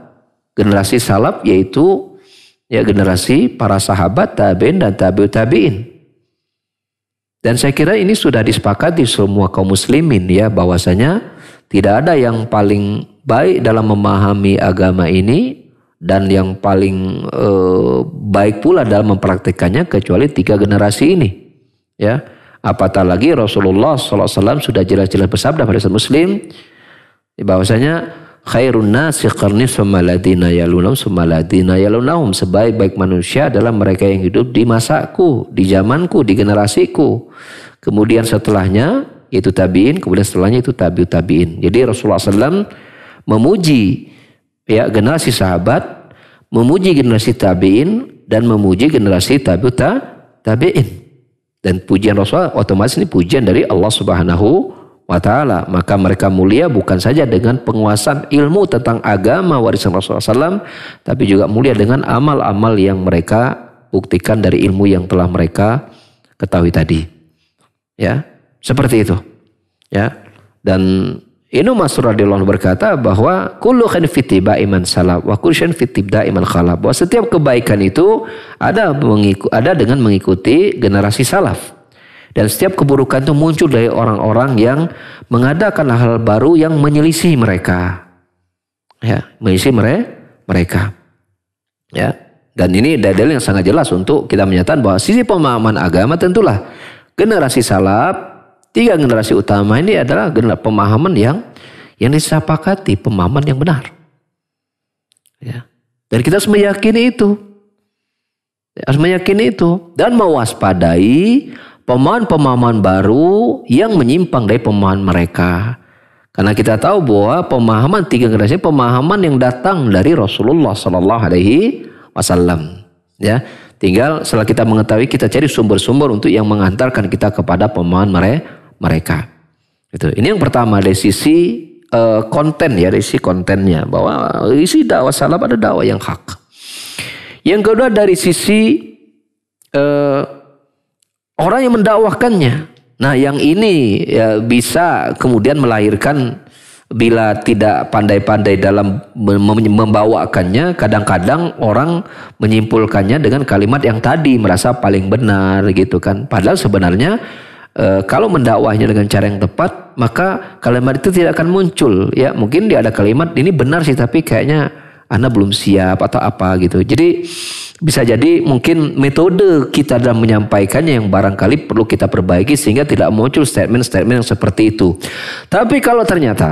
generasi salaf, yaitu ya generasi para sahabat, tabi'in dan tabi'ut tabi'in. Dan saya kira ini sudah disepakati semua kaum muslimin ya, bahwasanya tidak ada yang paling baik dalam memahami agama ini dan yang paling baik pula dalam mempraktikkannya kecuali 3 generasi ini. Ya, apatah lagi Rasulullah SAW sudah jelas-jelas bersabda pada Muslim bahwasanya khairun nasi qarni tsumma ladina yalunhum tsumma ladina yalunhum, sebaik-baik manusia adalah mereka yang hidup di masaku, di zamanku, di generasiku. Kemudian setelahnya itu tabi'in, kemudian setelahnya itu tabi'ut tabi'in. Jadi Rasulullah SAW memuji ya generasi sahabat, memuji generasi tabi'in, dan memuji generasi tabi'ut tabi'in. Dan pujian Rasulullah otomatis ini pujian dari Allah Subhanahu wa Ta'ala. Maka mereka mulia bukan saja dengan penguasaan ilmu tentang agama warisan Rasulullah SAW, tapi juga mulia dengan amal-amal yang mereka buktikan dari ilmu yang telah mereka ketahui tadi. Ya. Seperti itu, ya. Dan Ibnu Mas'ud radhiyallahu anhu berkata bahwa kullu khairin fi ittiba'i man salaf wa kullu syai'in fi ittiba'i man khalaf. Bahwa setiap kebaikan itu ada dengan mengikuti generasi salaf. Dan setiap keburukan itu muncul dari orang-orang yang mengadakan hal baru yang menyelisih mereka. Ya, menyelisih mereka. Ya. Dan ini dalil yang sangat jelas untuk kita menyatakan bahwa sisi pemahaman agama tentulah generasi salaf, 3 generasi utama ini adalah pemahaman yang disepakati, pemahaman yang benar. Ya. Dan kita harus meyakini itu. Harus meyakini itu. Dan mewaspadai pemahaman-pemahaman baru yang menyimpang dari pemahaman mereka. Karena kita tahu bahwa pemahaman 3 generasi pemahaman yang datang dari Rasulullah SAW. Ya, tinggal setelah kita mengetahui, kita cari sumber-sumber untuk yang mengantarkan kita kepada pemahaman mereka. Itu. Ini yang pertama dari sisi konten ya, dari sisi kontennya, bahwa isi dakwah salaf ada dakwah yang hak. Yang kedua dari sisi orang yang mendakwahkannya. Nah, yang ini ya, bisa kemudian melahirkan, bila tidak pandai-pandai dalam membawakannya, kadang-kadang orang menyimpulkannya dengan kalimat yang tadi, merasa paling benar gitu kan. Padahal sebenarnya kalau mendakwahnya dengan cara yang tepat, maka kalimat itu tidak akan muncul. Ya, mungkin dia ada kalimat ini benar sih, tapi kayaknya Anda belum siap atau apa gitu. Jadi bisa jadi mungkin metode kita dalam menyampaikannya yang barangkali perlu kita perbaiki sehingga tidak muncul statement-statement yang seperti itu. Tapi kalau ternyata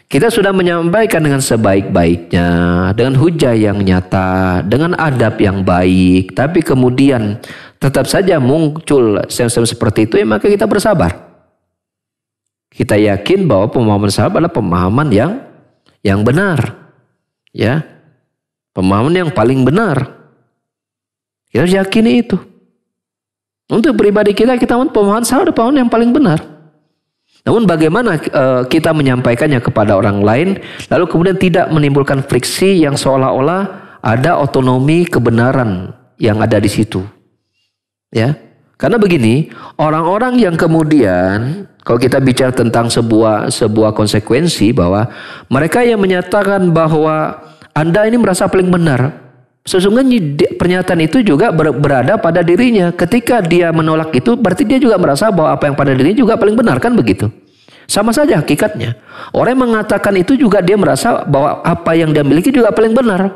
kita sudah menyampaikan dengan sebaik-baiknya, dengan hujah yang nyata, dengan adab yang baik, tapi kemudian tetap saja muncul statement seperti itu, ya maka kita bersabar. Kita yakin bahwa pemahaman sahabat adalah pemahaman yang benar. Ya, pemahaman yang paling benar. Kita harus yakini itu. Untuk pribadi kita pemahaman sahabat adalah pemahaman yang paling benar. Namun bagaimana kita menyampaikannya kepada orang lain, lalu kemudian tidak menimbulkan friksi yang seolah-olah ada otonomi kebenaran yang ada di situ. Ya, karena begini, orang-orang yang kemudian kalau kita bicara tentang sebuah konsekuensi, bahwa mereka yang menyatakan bahwa Anda ini merasa paling benar, sesungguhnya pernyataan itu juga berada pada dirinya. Ketika dia menolak itu, berarti dia juga merasa bahwa apa yang pada dirinya juga paling benar, kan begitu? Sama saja hakikatnya. Orang yang mengatakan itu juga dia merasa bahwa apa yang dia miliki juga paling benar,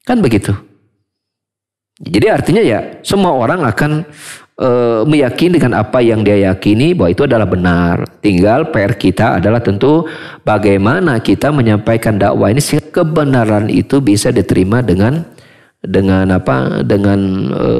kan begitu? Jadi artinya ya semua orang akan meyakini dengan apa yang dia yakini bahwa itu adalah benar. Tinggal PR kita adalah tentu bagaimana kita menyampaikan dakwah ini sehingga kebenaran itu bisa diterima dengan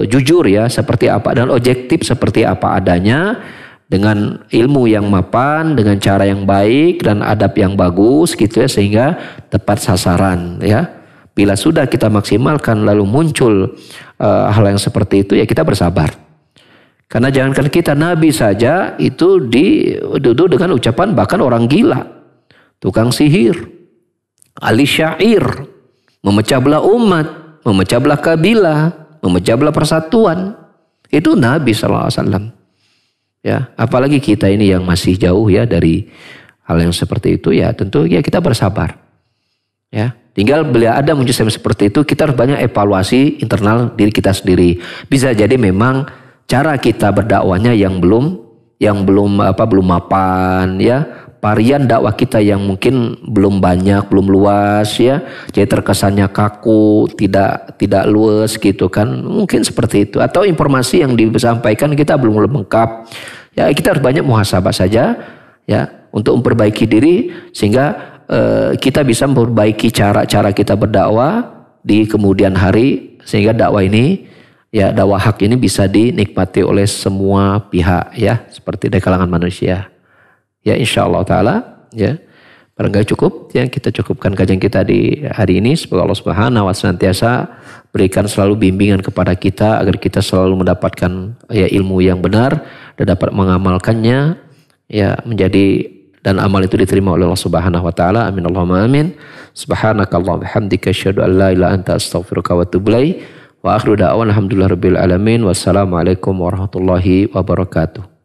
jujur ya, seperti apa, dan objektif seperti apa adanya, dengan ilmu yang mapan, dengan cara yang baik dan adab yang bagus gitu ya, sehingga tepat sasaran ya. Bila sudah kita maksimalkan lalu muncul hal yang seperti itu, ya kita bersabar. Karena jangankan kita, Nabi saja itu duduk dengan ucapan bahkan orang gila, tukang sihir, ahli syair, memecah belah umat, memecah belah kabilah, memecah belah persatuan. Itu Nabi SAW. Ya, apalagi kita ini yang masih jauh ya dari hal yang seperti itu, ya tentu ya kita bersabar. Ya, tinggal bila ada muncul seperti itu, kita harus banyak evaluasi internal diri kita sendiri. Bisa jadi memang cara kita berdakwahnya yang belum mapan ya, varian dakwah kita yang mungkin belum banyak, belum luas ya, jadi terkesannya kaku, tidak luas gitu kan, mungkin seperti itu. Atau informasi yang disampaikan kita belum lengkap ya, kita harus banyak muhasabah saja ya untuk memperbaiki diri sehingga kita bisa memperbaiki cara kita berdakwah di kemudian hari, sehingga dakwah ini ya, dakwah hak ini bisa dinikmati oleh semua pihak ya, seperti dari kalangan manusia. Ya insyaallah taala ya. Barangkali cukup ya, kita cukupkan kajian kita di hari ini. Semoga Allah Subhanahu wa taala senantiasa berikan selalu bimbingan kepada kita agar kita selalu mendapatkan ya ilmu yang benar dan dapat mengamalkannya ya, menjadi dan amal itu diterima oleh Allah Subhanahu wa taala. Amin Allahumma amin. Subhanakallahumma bihamdika asyhadu an la ilaha illa anta astaghfiruka wa atubu ilaik. Wa akhiru da'wana alhamdulillahirabbil alamin. Wassalamualaikum warahmatullahi wabarakatuh.